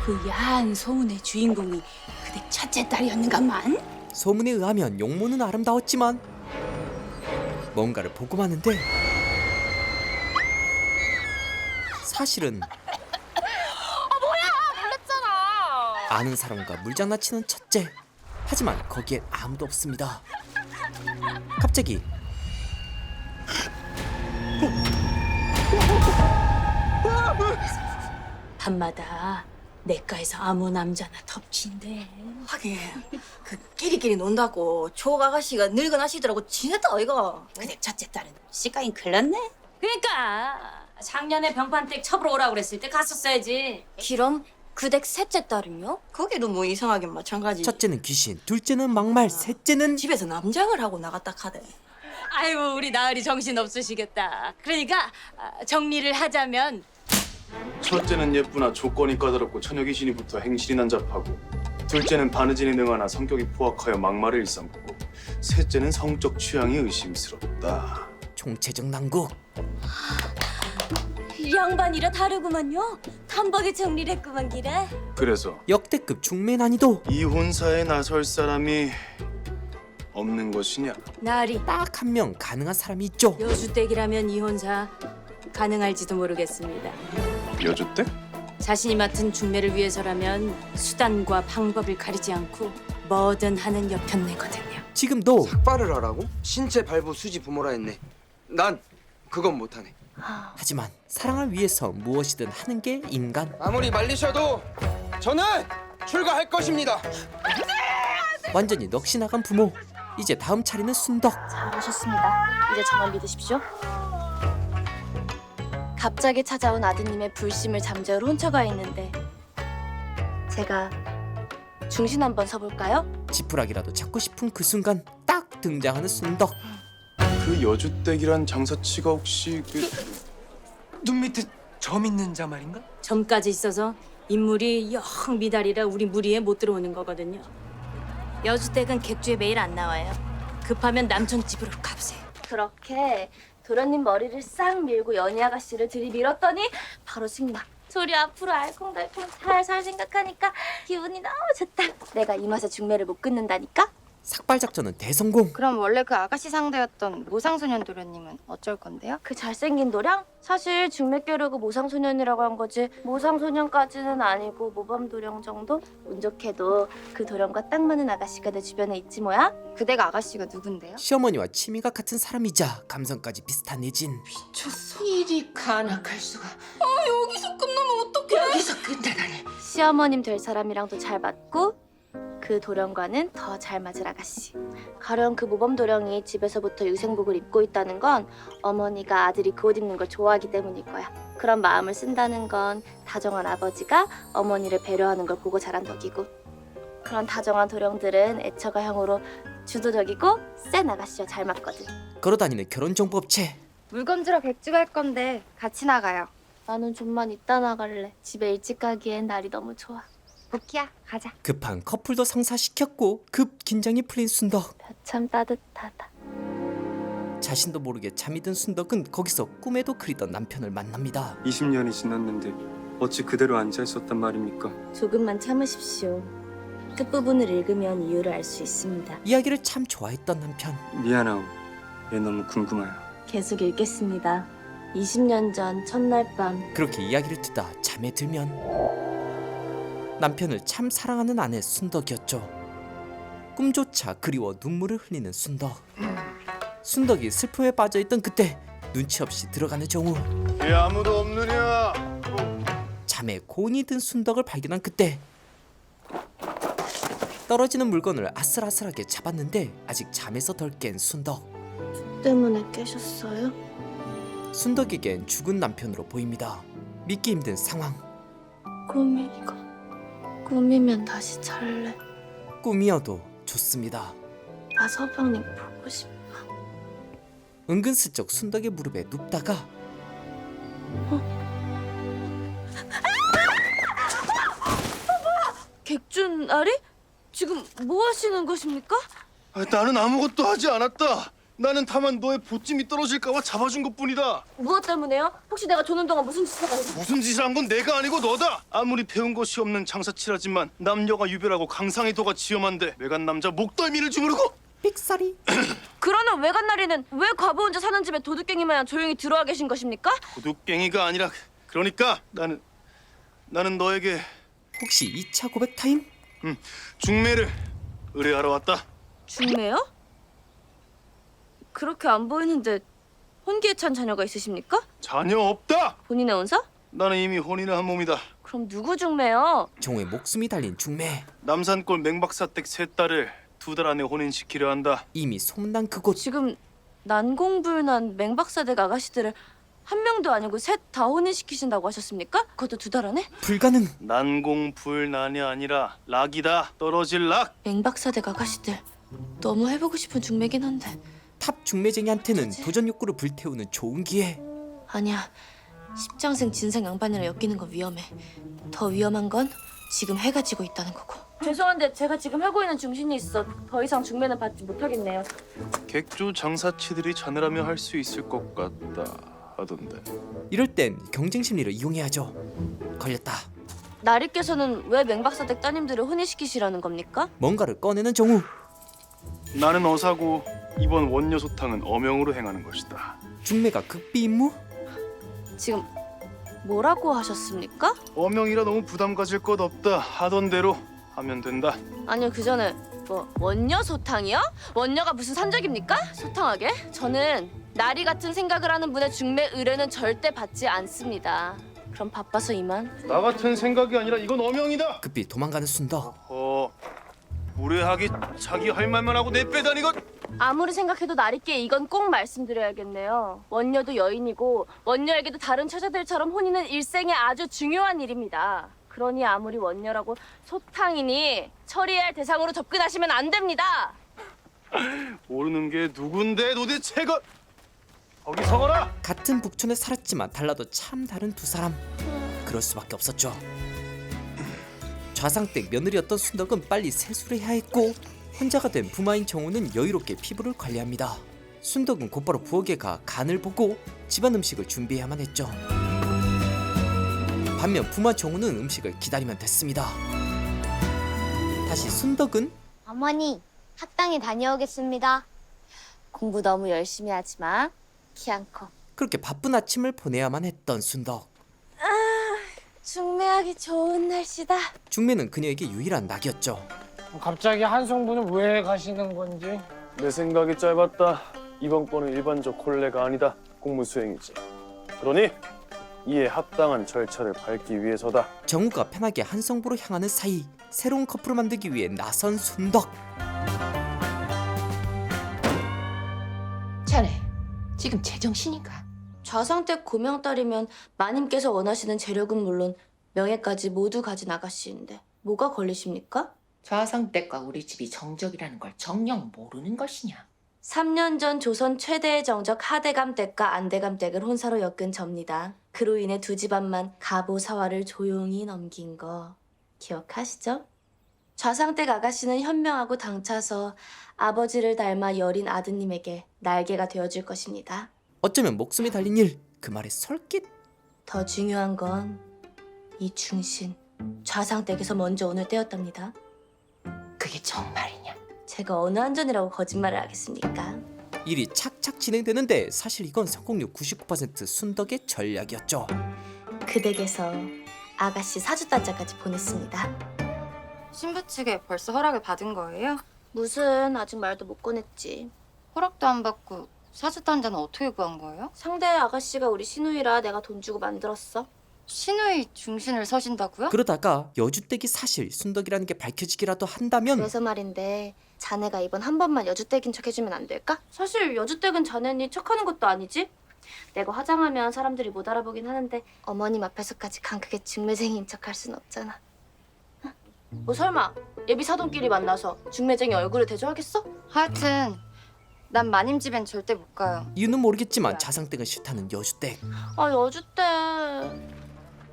S14: 그 야한 소문의 주인공이 그댁 첫째 딸이었는가만?
S3: 소문에 의하면 용모는 아름다웠지만 뭔가를 보고 마는데 사실은
S15: 놀랬잖아.
S3: 아는 사람과 물장난치는 첫째. 하지만 거기엔 아무도 없습니다. 갑자기
S14: 밤마다 내과에서 아무 남자나 덮친대.
S11: 하긴 그 끼리끼리 논다고 조 아가씨가 늙은 아시더라고 지냈다 아이가.
S14: 그댁 첫째 딸은 시가인 클났네. 그러니까 작년에 병판댁 첩으로 오라고 그랬을 때 갔었어야지.
S7: 그럼 그 댁 셋째 딸은요?
S11: 거기도 뭐 이상하긴 마찬가지.
S3: 첫째는 귀신, 둘째는 막말, 셋째는
S11: 집에서 남장을 하고 나갔다 카대.
S14: 아이고 우리 나으리 정신 없으시겠다. 그러니까 정리를 하자면
S1: 첫째는 예쁘나 조건이 까다롭고 처녀 귀신이 붙어 행실이 난잡하고, 둘째는 바느질이 능하나 성격이 포악하여 막말을 일삼고, 셋째는 성적 취향이 의심스럽다.
S3: 총체적 난국.
S7: 양반이라 다르구만요. 단박에 정리를 했구만 기래.
S1: 그래서
S3: 역대급 중매 난이도.
S1: 이혼사에 나설 사람이 없는 것이냐?
S14: 나으리
S3: 딱 한 명 가능한 사람이 있죠.
S14: 여주댁이라면 이혼사 가능할지도 모르겠습니다.
S1: 여주댁?
S14: 자신이 맡은 중매를 위해서라면 수단과 방법을 가리지 않고 뭐든 하는 여편네거든요.
S3: 지금도
S16: 삭발을 하라고? 신체 발부 수지 부모라 했네. 난 그건 못하네.
S3: 하지만 사랑을 위해서 무엇이든 하는 게 인간.
S16: 아무리 말리셔도 저는 출가할 것입니다.
S3: 완전히 넋이 나간 부모. 이제 다음 차례는 순덕.
S7: 잘하셨습니다. 이제 저만 믿으십시오. 갑자기 찾아온 아드님의 불심을 잠재우러 훔쳐가 있는데 제가 중신 한번 서볼까요?
S3: 지푸라기라도 찾고 싶은 그 순간 딱 등장하는 순덕.
S1: 그 여주댁이란 장사치가 혹시
S4: 눈 밑에 점 있는 자 말인가?
S14: 점까지 있어서 인물이 영 미달이라 우리 무리에 못 들어오는 거거든요. 여주댁은 객주에 매일 안 나와요. 급하면 남촌 집으로 가보세요.
S7: 그렇게 도련님 머리를 싹 밀고 연희 아가씨를 들이밀었더니 바로 승낙. 둘이 앞으로 알콩달콩 살살 생각하니까 기분이 너무 좋다. 내가 이 맛에 중매를 못 끊는다니까?
S3: 삭발 작전은 대성공.
S15: 그럼 원래 그 아가씨 상대였던 모상소년 도련님은 어쩔 건데요?
S7: 그 잘생긴 도령? 사실 중매 껴려고 모상소년이라고 한 거지 모상소년까지는 아니고 모범도령 정도? 운 좋게도 그 도령과 딱 맞는 아가씨가 내 주변에 있지 뭐야?
S15: 그댁 아가씨가 누군데요?
S3: 시어머니와 취미가 같은 사람이자 감성까지 비슷한 내진.
S14: 일이 간악할 수가.
S15: 여기서 끝나면 어떡해?
S14: 여기서 끝내다니.
S7: 시어머님 될 사람이랑도 잘 맞고 그 도령과는 더 잘 맞을 아가씨. 가령 그 모범 도령이 집에서부터 유생복을 입고 있다는 건 어머니가 아들이 그 옷 입는 걸 좋아하기 때문일 거야. 그런 마음을 쓴다는 건 다정한 아버지가 어머니를 배려하는 걸 보고 자란 덕이고, 그런 다정한 도령들은 애처가형으로 주도적이고 센 아가씨와 잘 맞거든.
S3: 걸어다니는 결혼정보업체.
S15: 물건주러 객주 갈 건데 같이 나가요.
S7: 나는 좀만 이따 나갈래. 집에 일찍 가기엔 날이 너무 좋아. 복희야, 가자.
S3: 급한 커플도 성사시켰고 급 긴장이 풀린 순덕.
S7: 참 따뜻하다.
S3: 자신도 모르게 잠이 든 순덕은 거기서 꿈에도 그리던 남편을 만납니다.
S1: 20년이 지났는데 어찌 그대로 앉아 있었단 말입니까?
S7: 조금만 참으십시오. 끝부분을 읽으면 이유를 알 수 있습니다.
S3: 이야기를 참 좋아했던 남편.
S1: 미안하오. 얘 너무 궁금해요.
S7: 계속 읽겠습니다. 20년 전 첫날 밤
S3: 그렇게 이야기를 듣다 잠에 들면 남편을 참 사랑하는 아내 순덕이었죠. 꿈조차 그리워 눈물을 흘리는 순덕. 순덕이 슬픔에 빠져있던 그때 눈치 없이 들어가는 정우.
S9: 왜 아무도 없느냐?
S3: 잠에 곤이 든 순덕을 발견한 그때 떨어지는 물건을 아슬아슬하게 잡았는데 아직 잠에서 덜 깬 순덕.
S7: 때문에 깨셨어요?
S3: 순덕에겐 죽은 남편으로 보입니다. 믿기 힘든 상황.
S7: 꿈이면 다시 잘래.
S3: 꿈이어도 좋습니다.
S7: 나 서방님 보고 싶어.
S3: 은근슬쩍 순덕의 무릎에 눕다가
S14: 객준 아리? 지금 뭐 하시는 것입니까?
S9: 나는 아무것도 하지 않았다. 나는 다만 너의 보찜이 떨어질까봐 잡아준 것뿐이다.
S14: 무엇 때문에요? 혹시 내가 조는 동안 무슨 짓을 하고
S9: 무슨 짓을 한 건 내가 아니고 너다. 아무리 배운 것이 없는 장사치라지만 남녀가 유별하고 강상의 도가 지엄한데 외간 남자 목덜미를 주무르고
S3: 삑사리.
S14: 그러는 외갓나리는 왜 과부 혼자 사는 집에 도둑갱이 마냥 조용히 들어와 계신 것입니까?
S9: 도둑갱이가 아니라 그러니까 나는 너에게
S3: 혹시 2차 고백 타임?
S9: 중매를 의뢰하러 왔다.
S14: 중매요? 그렇게 안 보이는데 혼기에 찬 자녀가 있으십니까?
S9: 자녀 없다.
S14: 본인의 혼사?
S9: 나는 이미 혼인을 한 몸이다.
S14: 그럼 누구 중매요?
S3: 정우의 목숨이 달린 중매.
S9: 남산골 맹박사댁 세 딸을 2달 안에 혼인시키려 한다.
S3: 이미 소문난 그곳.
S14: 지금 난공불난 맹박사댁 아가씨들을 한 명도 아니고 셋 다 혼인시키신다고 하셨습니까? 그것도 2달 안에?
S3: 불가능.
S9: 난공불난이 아니라 락이다. 떨어질 락.
S14: 맹박사댁 아가씨들 너무 해보고 싶은 중매긴 한데.
S3: 탑 중매쟁이한테는 도전 욕구를 불태우는 좋은 기회.
S14: 아니야. 십장생 진생 양반이라 엮이는 건 위험해. 더 위험한 건 지금 해가 지고 있다는 거고. 죄송한데 제가 지금 하고 있는 중신이 있어 더 이상 중매는 받지 못하겠네요.
S9: 객조 장사치들이 자네라면 할 수 있을 것 같다 하던데.
S3: 이럴 땐 경쟁 심리를 이용해야죠. 걸렸다.
S14: 나리께서는 왜 맹박사댁 따님들을 혼인시키시라는 겁니까?
S3: 뭔가를 꺼내는 정우.
S9: 나는 어사고 이번 원녀 소탕은 어명으로 행하는 것이다.
S3: 중매가 극비 임무?
S14: 지금 뭐라고 하셨습니까?
S9: 어명이라 너무 부담 가질 것 없다. 하던 대로 하면 된다.
S14: 아니요 그 전에 뭐 원녀 소탕이요? 원녀가 무슨 산적입니까? 소탕하게? 저는 나리 같은 생각을 하는 분의 중매 의뢰는 절대 받지 않습니다. 그럼 바빠서 이만.
S9: 나 같은 생각이 아니라 이건 어명이다.
S3: 급히 도망가는 순덕.
S9: 무례하게 자기 할 말만 하고 내빼다니건.
S14: 아무리 생각해도 나리께 이건 꼭 말씀드려야겠네요. 원녀도 여인이고 원녀에게도 다른 처자들처럼 혼인은 일생에 아주 중요한 일입니다. 그러니 아무리 원녀라고 소탕이니 처리해야 할 대상으로 접근하시면 안 됩니다.
S9: 모르는 게 누군데 도대체가. 거기 서거라.
S3: 같은 북촌에 살았지만 달라도 참 다른 두 사람. 그럴 수밖에 없었죠. 좌상댁 며느리였던 순덕은 빨리 세수를 해야 했고 혼자가 된 부마인 정우는 여유롭게 피부를 관리합니다. 순덕은 곧바로 부엌에 가 간을 보고 집안 음식을 준비해야만 했죠. 반면 부마 정우는 음식을 기다리면 됐습니다. 다시 순덕은
S7: 어머니, 학당에 다녀오겠습니다. 공부 너무 열심히 하지 마. 키 안 커.
S3: 그렇게 바쁜 아침을 보내야만 했던 순덕.
S14: 중매하기 좋은 날씨다.
S3: 중매는 그녀에게 유일한 낙이었죠.
S17: 갑자기 한성분은 왜 가시는 건지.
S1: 내 생각이 짧았다. 이번 건은 일반적 혼례가 아니다. 공무 수행이지. 그러니 이에 합당한 절차를 밟기 위해서다.
S3: 정우가 편하게 한성부로 향하는 사이 새로운 커플을 만들기 위해 나선 순덕.
S14: 자네, 지금 제정신인가? 좌상댁 고명딸이면 마님께서 원하시는 재력은 물론 명예까지 모두 가진 아가씨인데 뭐가 걸리십니까?
S18: 좌상댁과 우리 집이 정적이라는 걸 정녕 모르는 것이냐?
S14: 3년 전 조선 최대의 정적 하대감댁과 안대감댁을 혼사로 엮은 접니다. 그로 인해 두 집안만 가보사화를 조용히 넘긴 거
S7: 기억하시죠? 좌상댁 아가씨는 현명하고 당차서 아버지를 닮아 여린 아드님에게 날개가 되어줄 것입니다.
S3: 어쩌면 목숨이 달린 일, 그 말에 솔깃.
S7: 더 중요한 건 이 충신, 좌상댁에서 먼저 오늘 때였답니다.
S18: 그게 정말이냐?
S7: 제가 어느 한전이라고 거짓말을 하겠습니까?
S3: 일이 착착 진행되는데 사실 이건 성공률 99% 순덕의 전략이었죠.
S7: 그 댁에서 아가씨 사주단자까지 보냈습니다.
S15: 신부 측에 벌써 허락을 받은 거예요?
S7: 무슨 아직 말도 못 꺼냈지.
S15: 허락도 안 받고 사주단자는 어떻게 구한 거예요?
S7: 상대 아가씨가 우리 시누이라 내가 돈 주고 만들었어.
S15: 신우이 중신을 서신다고요?
S3: 그러다가 여주댁이 사실 순덕이라는 게 밝혀지기라도 한다면
S7: 그래서 말인데 자네가 이번 한 번만 여주댁인 척 해주면 안 될까? 사실 여주댁은 자네니 척하는 것도 아니지. 내가 화장하면 사람들이 못 알아보긴 하는데 어머님 앞에서까지 강크게 중매쟁이인 척 할 순 없잖아. 뭐 설마 예비 사돈끼리 만나서 중매쟁이 얼굴을 대조하겠어?
S15: 하여튼 난 마님 집엔 절대 못 가요.
S3: 이유는 모르겠지만 자상댁은 싫다는 여주댁.
S7: 아 여주댁.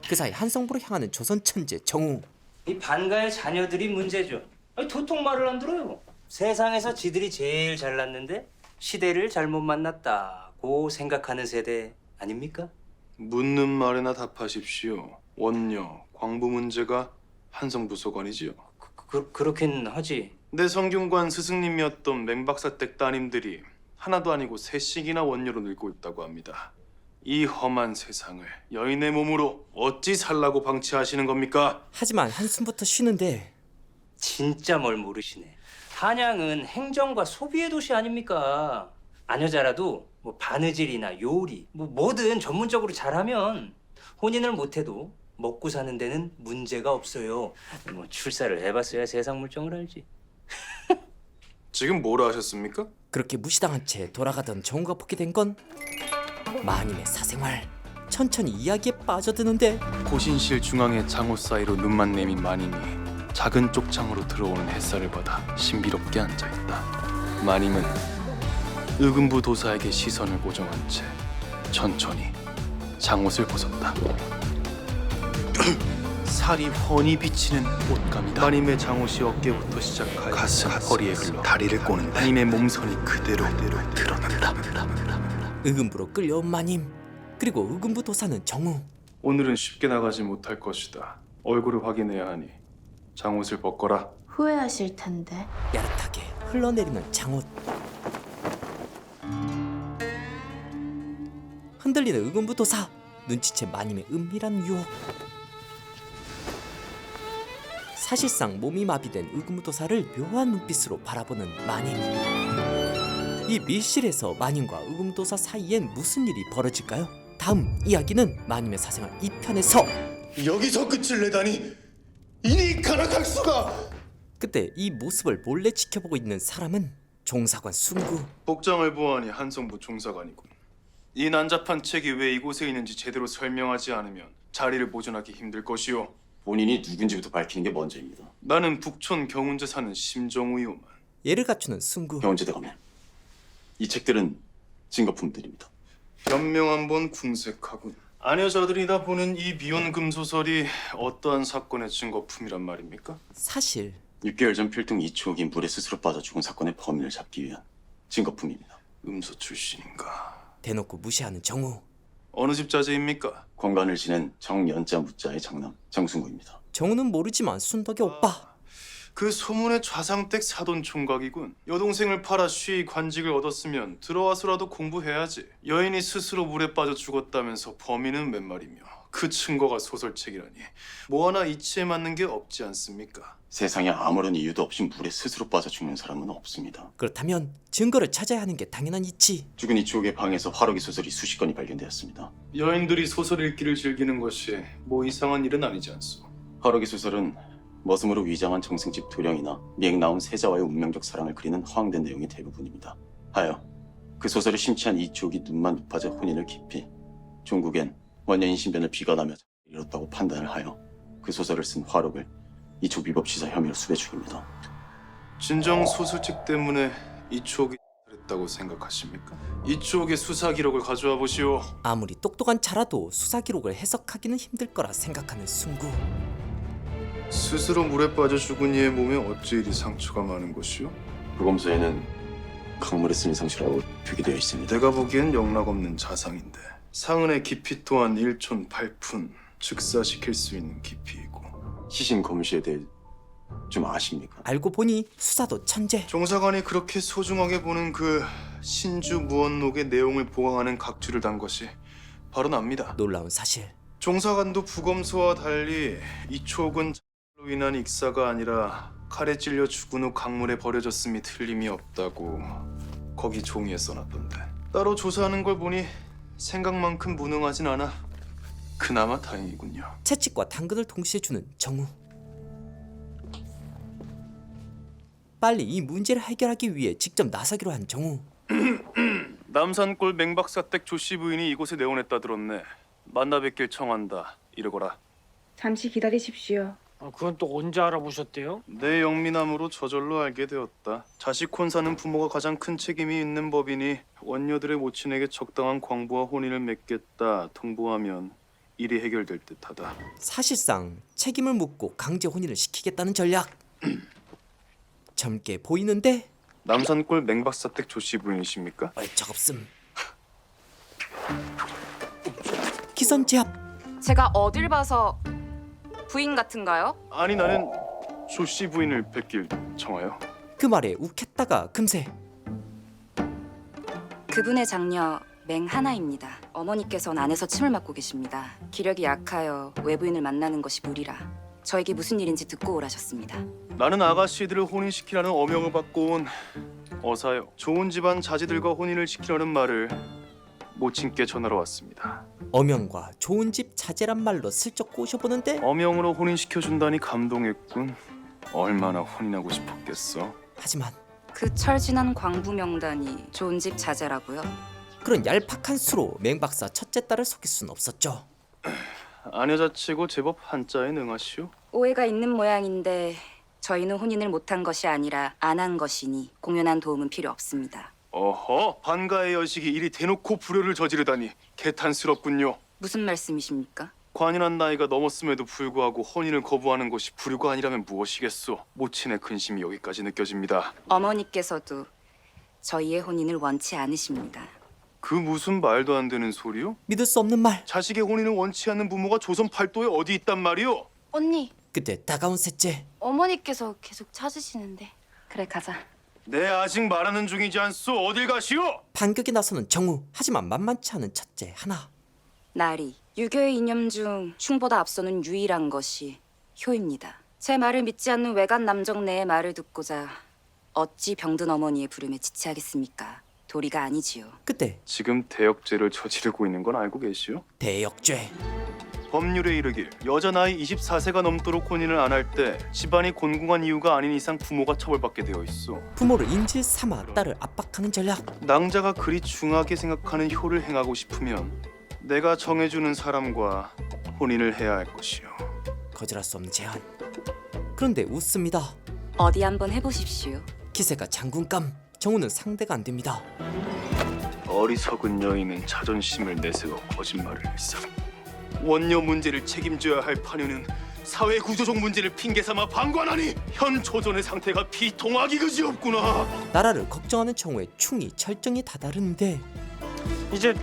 S3: 그 사이 한성부로 향하는 조선 천재 정우.
S6: 이 반가의 자녀들이 문제죠. 아니, 도통 말을 안 들어요. 세상에서 지들이 제일 잘났는데 시대를 잘못 만났다고 생각하는 세대 아닙니까?
S1: 묻는 말에나 답하십시오. 원녀, 광부 문제가 한성부소관이지요.
S6: 그렇긴 하지.
S1: 내 성균관 스승님이었던 맹박사댁 따님들이 하나도 아니고 셋씩이나 원녀로 늙고 있다고 합니다. 이 험한 세상을 여인의 몸으로 어찌 살라고 방치하시는 겁니까?
S3: 하지만 한숨부터 쉬는데
S6: 진짜 뭘 모르시네. 한양은 행정과 소비의 도시 아닙니까? 아녀자라도 뭐 바느질이나 요리 뭐든 전문적으로 잘하면 혼인을 못해도 먹고 사는 데는 문제가 없어요. 뭐 출사를 해봤어야 세상 물정을 알지.
S1: 지금 뭐라 하셨습니까?
S3: 그렇게 무시당한 채 돌아가던 정우가 보게 된 건 마님의 사생활. 천천히 이야기에 빠져드는데
S1: 고신실 중앙의 장호 사이로 눈만 내민 마님이 작은 쪽창으로 들어오는 햇살을 받아 신비롭게 앉아있다. 마님은 의금부 도사에게 시선을 고정한 채 천천히 장옷을 벗었다. 살이 훤히 비치는 옷감이다. 마님의 장옷이 어깨부터 시작하여 가슴, 허리에 흘러 다리를 꼬는 마님의 몸선이 그대로 드러난다.
S3: 의금부로 끌려온 마님, 그리고 의금부 도사는 정우.
S1: 오늘은 쉽게 나가지 못할 것이다. 얼굴을 확인해야 하니 장옷을 벗거라.
S7: 후회하실 텐데.
S3: 야릇하게 흘러내리는 장옷. 흔들리는 의금부 도사. 눈치챈 마님의 은밀한 유혹. 사실상 몸이 마비된 의금부 도사를 묘한 눈빛으로 바라보는 마님. 이 밀실에서 마님과 의금부 도사 사이엔 무슨 일이 벌어질까요? 다음 이야기는 마님의 사생활 2편에서.
S9: 여기서 끝을 내다니 이니 가락할 수가.
S3: 그때 이 모습을 몰래 지켜보고 있는 사람은 종사관 순구.
S1: 복장을 보아하니 한성부 종사관이군. 이 난잡한 책이 왜 이곳에 있는지 제대로 설명하지 않으면 자리를 보존하기 힘들 것이오.
S19: 본인이 누군지부터 밝히는 게 먼저입니다.
S1: 나는 북촌 경운제 사는 심정우이오만.
S3: 예를 갖추는 순구.
S19: 경운제 대감님, 이 책들은 증거품들입니다.
S1: 변명 한번 궁색하군. 아녀자들이 다 보는 이 미혼금 소설이 어떠한 사건의 증거품이란 말입니까?
S3: 사실
S19: 6개월 전 필동 이추옥이 물에 스스로 빠져 죽은 사건의 범인을 잡기 위한 증거품입니다.
S1: 음소 출신인가?
S3: 대놓고 무시하는 정우.
S1: 어느 집 자제입니까?
S19: 권관을 지낸 정연자 무자의 장남 정순구입니다.
S3: 정우는 모르지만 순덕의 오빠.
S1: 그 소문의 좌상댁 사돈 총각이군. 여동생을 팔아 쉬이 관직을 얻었으면 들어와서라도 공부해야지. 여인이 스스로 물에 빠져 죽었다면서 범인은 몇 말이며 그 증거가 소설책이라니 뭐 하나 이치에 맞는 게 없지 않습니까?
S19: 세상에 아무런 이유도 없이 물에 스스로 빠져 죽는 사람은 없습니다.
S3: 그렇다면 증거를 찾아야 하는 게 당연한 이치.
S19: 죽은 이추옥의 방에서 화록의 소설이 수십 건이 발견되었습니다.
S1: 여인들이 소설 읽기를 즐기는 것이 뭐 이상한 일은 아니지 않소.
S19: 화록의 소설은 머슴으로 위장한 정승집 도령이나 미행 나온 세자와의 운명적 사랑을 그리는 허황된 내용이 대부분입니다. 하여 그 소설을 심취한 이추옥이 눈만 높아져 혼인을 깊이 종국엔 원년인 신변을 비관하며 이뤘다고 판단을 하여 그 소설을 쓴 화록을 이추옥 위법치사 혐의로 수배 중입니다.
S1: 진정 소설책 때문에 이추옥이 했다고 생각하십니까? 이추옥의 수사 기록을 가져와 보시오.
S3: 아무리 똑똑한 자라도 수사 기록을 해석하기는 힘들 거라 생각하는 순구.
S9: 스스로 물에 빠져 죽은 이의 몸에 어찌 이리 상처가 많은 것이오?
S19: 부검서에는 강물에 쓴 상처라고 표기되어 있습니다.
S9: 내가 보기엔 영락없는 자상인데 상흔의 깊이 또한 1촌 8푼 즉사시킬 수 있는 깊이이고
S19: 시신 검시에 대해 좀 아십니까?
S3: 알고 보니 수사도 천재.
S9: 종사관이 그렇게 소중하게 보는 그 신주 무언록의 내용을 보강하는 각주를 단 것이 바로 납니다.
S3: 놀라운 사실.
S9: 종사관도 부검소와 달리 이촉은 로 인한 익사가 아니라 칼에 찔려 죽은 후 강물에 버려졌음이 틀림이 없다고 거기 종이에 써놨던데 따로 조사하는 걸 보니 생각만큼 무능하진 않아. 그나마 다행이군요.
S3: 채찍과 당근을 동시에 주는 정우. 빨리 이 문제를 해결하기 위해 직접 나서기로 한 정우.
S1: 남산골 맹박사댁 조씨 부인이 이곳에 내원했다 들었네. 만나 뵙길 청한다. 이러거라.
S20: 잠시 기다리십시오.
S17: 그건 또 언제 알아보셨대요?
S9: 내 영미남으로 저절로 알게 되었다. 자식 혼사는 부모가 가장 큰 책임이 있는 법이니 원녀들의 모친에게 적당한 광부와 혼인을 맺겠다 통보하면 일이 해결될 듯하다.
S3: 사실상 책임을 묻고 강제 혼인을 시키겠다는 전략. 젊게 보이는데
S9: 남산골 맹박사댁 조씨 부인이십니까?
S3: 얼척없음. 기선 제압.
S20: 제가 어딜 봐서 부인 같은가요?
S9: 아니 나는 조씨 부인을 뵙길 청하요.
S3: 그 말에 욱했다가 금세
S20: 그분의 장녀 맹하나입니다. 어머니께서는 안에서 침을 맞고 계십니다. 기력이 약하여 외부인을 만나는 것이 무리라 저에게 무슨 일인지 듣고 오라셨습니다.
S9: 나는 아가씨들을 혼인시키라는 어명을 받고 온 어사요. 좋은 집안 자제들과 혼인을 시키라는 말을 모친께 전하러 왔습니다.
S3: 어명과 좋은 집 자제란 말로 슬쩍 꼬셔보는데
S9: 어명으로 혼인시켜준다니 감동했군. 얼마나 혼인하고 싶었겠어.
S3: 하지만
S20: 그 철진한 광부 명단이 좋은 집 자제라고요?
S3: 그런 얄팍한 수로 맹박사 첫째 딸을 속일 순 없었죠.
S9: 아녀자치고 제법 한자에 능하시오.
S20: 오해가 있는 모양인데 저희는 혼인을 못한 것이 아니라 안 한 것이니 공연한 도움은 필요 없습니다.
S9: 어허, 반가의 여식이 이리 대놓고 불효를 저지르다니 개탄스럽군요.
S20: 무슨 말씀이십니까?
S9: 관인한 나이가 넘었음에도 불구하고 혼인을 거부하는 것이 불효가 아니라면 무엇이겠소. 모친의 근심이 여기까지 느껴집니다.
S20: 어머니께서도 저희의 혼인을 원치 않으십니다.
S9: 그 무슨 말도 안 되는 소리요?
S3: 믿을 수 없는 말.
S9: 자식의 혼인을 원치 않는 부모가 조선 팔도에 어디 있단 말이오?
S15: 언니,
S3: 그때 다가온 셋째.
S15: 어머니께서 계속 찾으시는데.
S20: 그래 가자.
S9: 내 아직 말하는 중이지 않소. 어딜 가시오?
S3: 반격에 나서는 정우. 하지만 만만치 않은 첫째 하나.
S20: 나리, 유교의 이념 중 흉보다 앞서는 유일한 것이 효입니다. 제 말을 믿지 않는 외간 남정네의 말을 듣고자 어찌 병든 어머니의 부름에 지체하겠습니까? 도리가 아니지요.
S3: 그때
S9: 지금 대역죄를 저지르고 있는 건 알고 계시오?
S3: 대역죄.
S9: 법률에 이르길 여자 나이 24세가 넘도록 혼인을 안 할 때 집안이 곤궁한 이유가 아닌 이상 부모가 처벌받게 되어 있어.
S3: 부모를 인질 삼아 딸을 압박하는 전략.
S9: 낭자가 그리 중하게 생각하는 효를 행하고 싶으면 내가 정해주는 사람과 혼인을 해야 할 것이오.
S3: 거절할 수 없는 제안. 그런데 웃습니다.
S20: 어디 한번 해보십시오.
S3: 기세가 장군감. 정우는 상대가 안 됩니다.
S9: 어리석은 여인은 자존심을 내세워 거짓말을 일삼. 원녀 문제를 책임져야 할 파녀는 사회 구조적 문제를 핑계 삼아 방관하니 현 조선의 상태가 비통하기 그지없구나.
S3: 나라를 걱정하는 정우의 충이 철저히 다다른데
S17: 이제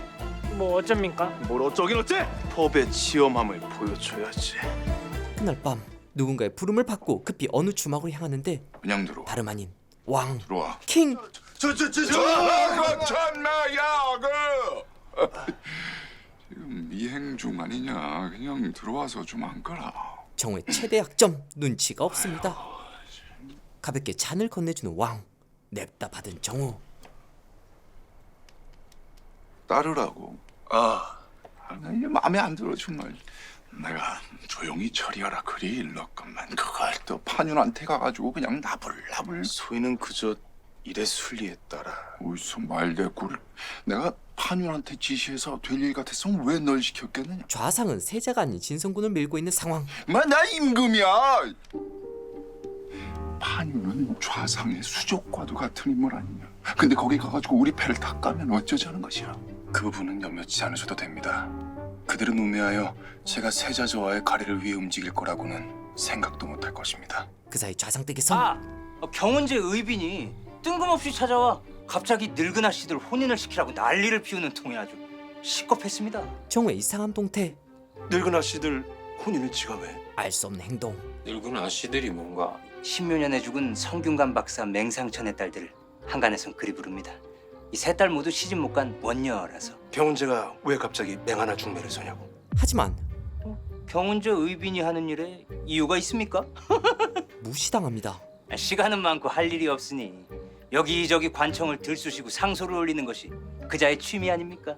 S17: 뭐 어쩝니까?
S9: 뭘 어쩌긴 어째? 법의 치엄함을 보여줘야지.
S3: 그날 밤 누군가의 부름을 받고 급히 어느 주막으로 향하는데
S2: 그냥 들어와.
S3: 다름 아닌 왕,
S2: 들어와.
S3: 킹.
S2: 참나야 그. 지금 미행 중 아니냐. 그냥 들어와서 좀 앉거라.
S3: 정우의 최대 약점 눈치가 없습니다. 가볍게 잔을 건네주는 왕. 냅다 받은 정우.
S2: 따르라고. 나 이게 마음에 안 들어 정말. 내가 조용히 처리하라 그리 일렀건만 그걸 또 판윤한테 가가지고 그냥 나불나불.
S9: 소인은 그저 일의 순리에 따라.
S2: 어디서 말대꾸를. 내가 판윤한테 지시해서 될 일 같았으면 왜 널 시켰겠느냐.
S3: 좌상은 세자가 아닌 진성군을 밀고 있는 상황.
S2: 나 임금이야. 판윤은 좌상의 수족과도 같은 인물 아니냐. 근데 거기 가가지고 우리 패를 닦아면 어쩌자는 것이야.
S9: 그 부분은 염려치 않으셔도 됩니다. 그들은 우매하여 제가 세자저하의 가리를 위해 움직일 거라고는
S2: 생각도 못할 것입니다.
S3: 그 사이 좌상댁에선
S6: 경운제 의빈이 뜬금없이 찾아와 갑자기 늙은 아씨들 혼인을 시키라고 난리를 피우는 통에 아주 시겁했습니다.
S3: 정우의 이상한 동태,
S13: 늙은 아씨들 혼인을 지가 왜?
S3: 알 수 없는 행동.
S8: 늙은 아씨들이 뭔가
S6: 십몇 년에 죽은 성균관 박사 맹상천의 딸들을 한간에선 그리 부릅니다. 이 세 딸 모두 시집 못 간 원녀라서.
S13: 경운제가 왜 갑자기 맹하나 중매를 서냐고?
S3: 하지만
S6: 경운제 의빈이 하는 일에 이유가 있습니까?
S3: 무시당합니다.
S6: 시간은 많고 할 일이 없으니 여기저기 관청을 들쑤시고 상소를 올리는 것이 그자의 취미 아닙니까?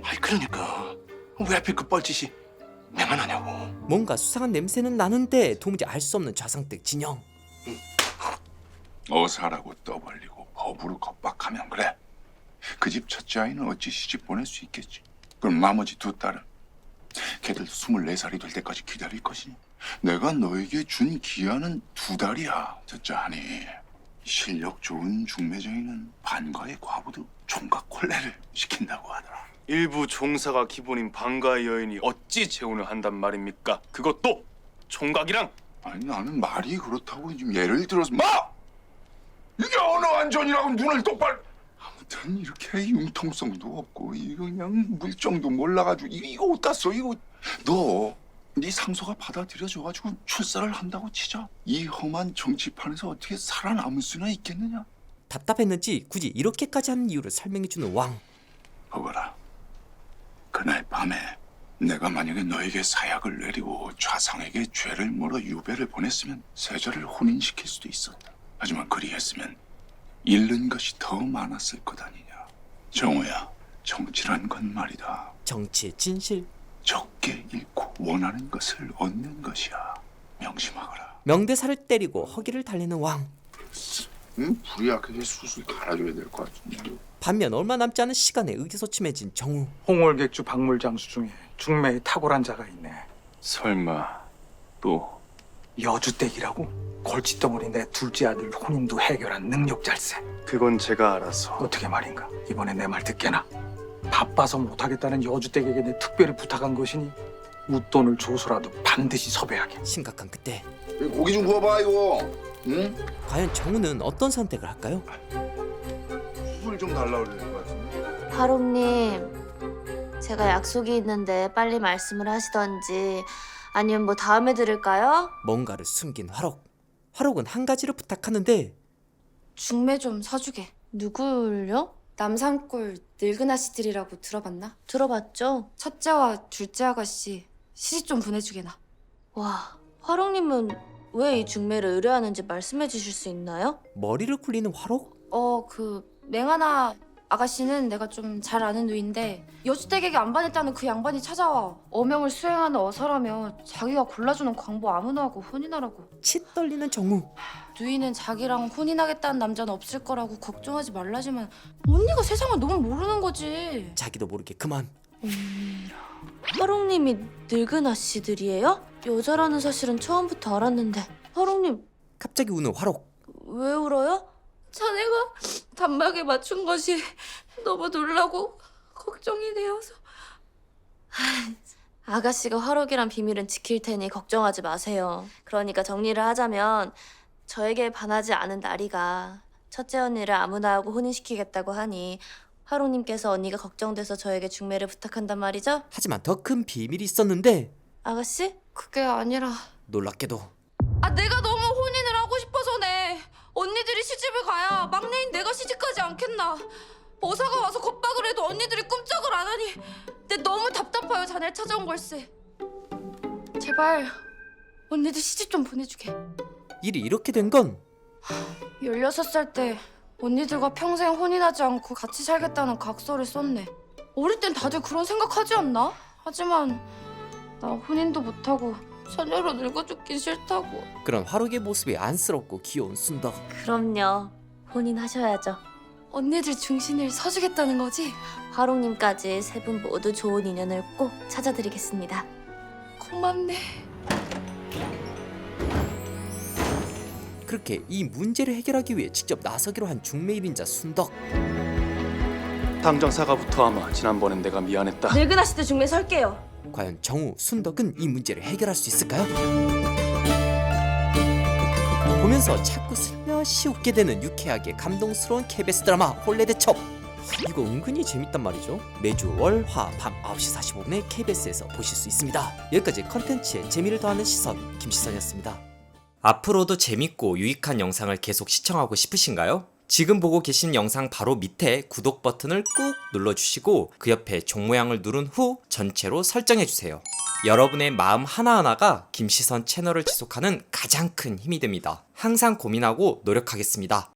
S13: 아이 그러니까 왜 하필 그 뻘짓이 맹하나냐고.
S3: 뭔가 수상한 냄새는 나는데 도무지 알 수 없는 좌상댁 진영.
S2: 어사라고 떠벌리고 법으로 겁박하면 그래. 그 집 첫째 아이는 어찌 시집 보낼 수 있겠지. 그럼 나머지 두 딸은 걔들도 24살이 될 때까지 기다릴 것이니. 내가 너에게 준 기한은 2달이야. 듣자하니 실력 좋은 중매쟁이는 반가의 과부도 총각 혼례를 시킨다고 하더라.
S1: 일부 종사가 기본인 반가의 여인이 어찌 재혼을 한단 말입니까? 그것도 총각이랑.
S2: 아니 나는 말이 그렇다고 지금 예를 들어서 이게 어느 안전이라고 눈을 똑바로. 아무튼 이렇게 융통성도 없고 이거 그냥 물정도 몰라가지고 이거 어디다 써 이거. 너 네 상소가 받아들여져가지고 출사를 한다고 치자. 이 험한 정치판에서 어떻게 살아남을 수나 있겠느냐.
S3: 답답했는지 굳이 이렇게까지 하는 이유를 설명해주는 왕.
S2: 보거라. 그날 밤에 내가 만약에 너에게 사약을 내리고 좌상에게 죄를 물어 유배를 보냈으면 세자를 혼인시킬 수도 있었다. 하지만 그리했으면 잃는 것이 더 많았을 것 아니냐. 정우야, 정치란 건 말이다.
S3: 정치의 진실.
S2: 적게 잃고 원하는 것을 얻는 것이야. 명심하거라.
S3: 명대사를 때리고 허기를 달래는 왕.
S2: 불이 약해서 수술 갈아줘야 될 것 같은데.
S3: 반면 얼마 남지 않은 시간에 의기소침해진 정우.
S4: 홍월객주 박물장수 중에 중매에 탁월한 자가 있네.
S1: 설마 또
S4: 여주댁이라고? 골칫덩어리 내 둘째 아들 혼인도 해결한 능력잘세.
S1: 그건 제가 알아서.
S4: 어떻게 말인가? 이번에 내 말 듣게나. 바빠서 못하겠다는 여주댁에게 내 특별히 부탁한 것이니 웃돈을 줘서라도 반드시 섭외하게.
S3: 심각한 그때
S2: 고기 좀 구워봐 이거. 응?
S3: 과연 정우는 어떤 선택을 할까요?
S2: 수술 좀 달라고 그러는 것 같은데.
S7: 화롱님, 제가 약속이 있는데 빨리 말씀을 하시던지 아니면 뭐 다음에 들을까요?
S3: 뭔가를 숨긴 화록. 화록은 한 가지를 부탁하는데
S15: 중매 좀 서주게.
S7: 누굴요?
S15: 남산골 늙은 아씨들이라고 들어봤나?
S7: 들어봤죠?
S15: 첫째와 둘째 아가씨 시집 좀 보내주게나.
S7: 와, 화롱님은 왜 이 중매를 의뢰하는지 말씀해 주실 수 있나요?
S3: 머리를 굴리는 화록?
S15: 맹하나 아가씨는 내가 좀 잘 아는 누인데 여주댁에게 안 반했다는 그 양반이 찾아와. 어명을 수행하는 어사라며 자기가 골라주는 광부 아무나 하고 혼인하라고.
S3: 치 떨리는 정우.
S15: 누이는 자기랑 혼인하겠다는 남자는 없을 거라고 걱정하지 말라지만 언니가 세상을 너무 모르는 거지.
S3: 자기도 모르게 그만.
S7: 화롱님이 늙은 아씨들이에요? 여자라는 사실은 처음부터 알았는데. 화롱님
S3: 갑자기 우는 화록.
S7: 왜 울어요?
S15: 자네가 단막에 맞춘 것이 너무 놀라고 걱정이 되어서.
S7: 아가씨가 화록이란 비밀은 지킬 테니 걱정하지 마세요. 그러니까 정리를 하자면 저에게 반하지 않은 나리가 첫째 언니를 아무나 하고 혼인시키겠다고 하니 화록님께서 언니가 걱정돼서 저에게 중매를 부탁한단 말이죠?
S3: 하지만 더 큰 비밀이 있었는데
S7: 아가씨?
S15: 그게 아니라
S3: 놀랍게도
S15: 내가 너무 혼인을 하고 싶어서네. 언니들이 시집을 가야 막내인 내가 시집가지 않겠나. 어사가 와서 겁박을 해도 언니들이 꿈쩍을 안 하니 내 너무 답답해요. 자네를 찾아온 걸세. 제발 언니들 시집 좀 보내주게.
S3: 일이 이렇게 된 건
S15: 16살 때 언니들과 평생 혼인하지 않고 같이 살겠다는 각서를 썼네. 어릴 땐 다들 그런 생각하지 않나? 하지만 나 혼인도 못하고 처녀로 늙어 죽긴 싫다고.
S3: 그런 화록의 모습이 안쓰럽고 귀여운 순덕.
S7: 그럼요. 혼인하셔야죠.
S15: 언니들 중신을 서주겠다는 거지?
S7: 화록님까지 세 분 모두 좋은 인연을 꼭 찾아드리겠습니다.
S15: 고맙네.
S3: 그렇게 이 문제를 해결하기 위해 직접 나서기로 한 중매 1인자 순덕.
S1: 당장 사과부터 하마. 지난번엔 내가 미안했다.
S7: 늙은 아씨들 중매 설게요.
S3: 과연 정우, 순덕은 이 문제를 해결할 수 있을까요? 보면서 자꾸 슬며시 웃게 되는 유쾌하게 감동스러운 KBS 드라마 홀레대첩. 이거 은근히 재밌단 말이죠. 매주 월, 화, 밤 9시 45분에 KBS에서 보실 수 있습니다. 여기까지 컨텐츠에 재미를 더하는 시선, 김시선이었습니다. 앞으로도 재밌고 유익한 영상을 계속 시청하고 싶으신가요? 지금 보고 계신 영상 바로 밑에 구독 버튼을 꾹 눌러주시고 그 옆에 종 모양을 누른 후 전체로 설정해주세요. 여러분의 마음 하나하나가 김시선 채널을 지속하는 가장 큰 힘이 됩니다. 항상 고민하고 노력하겠습니다.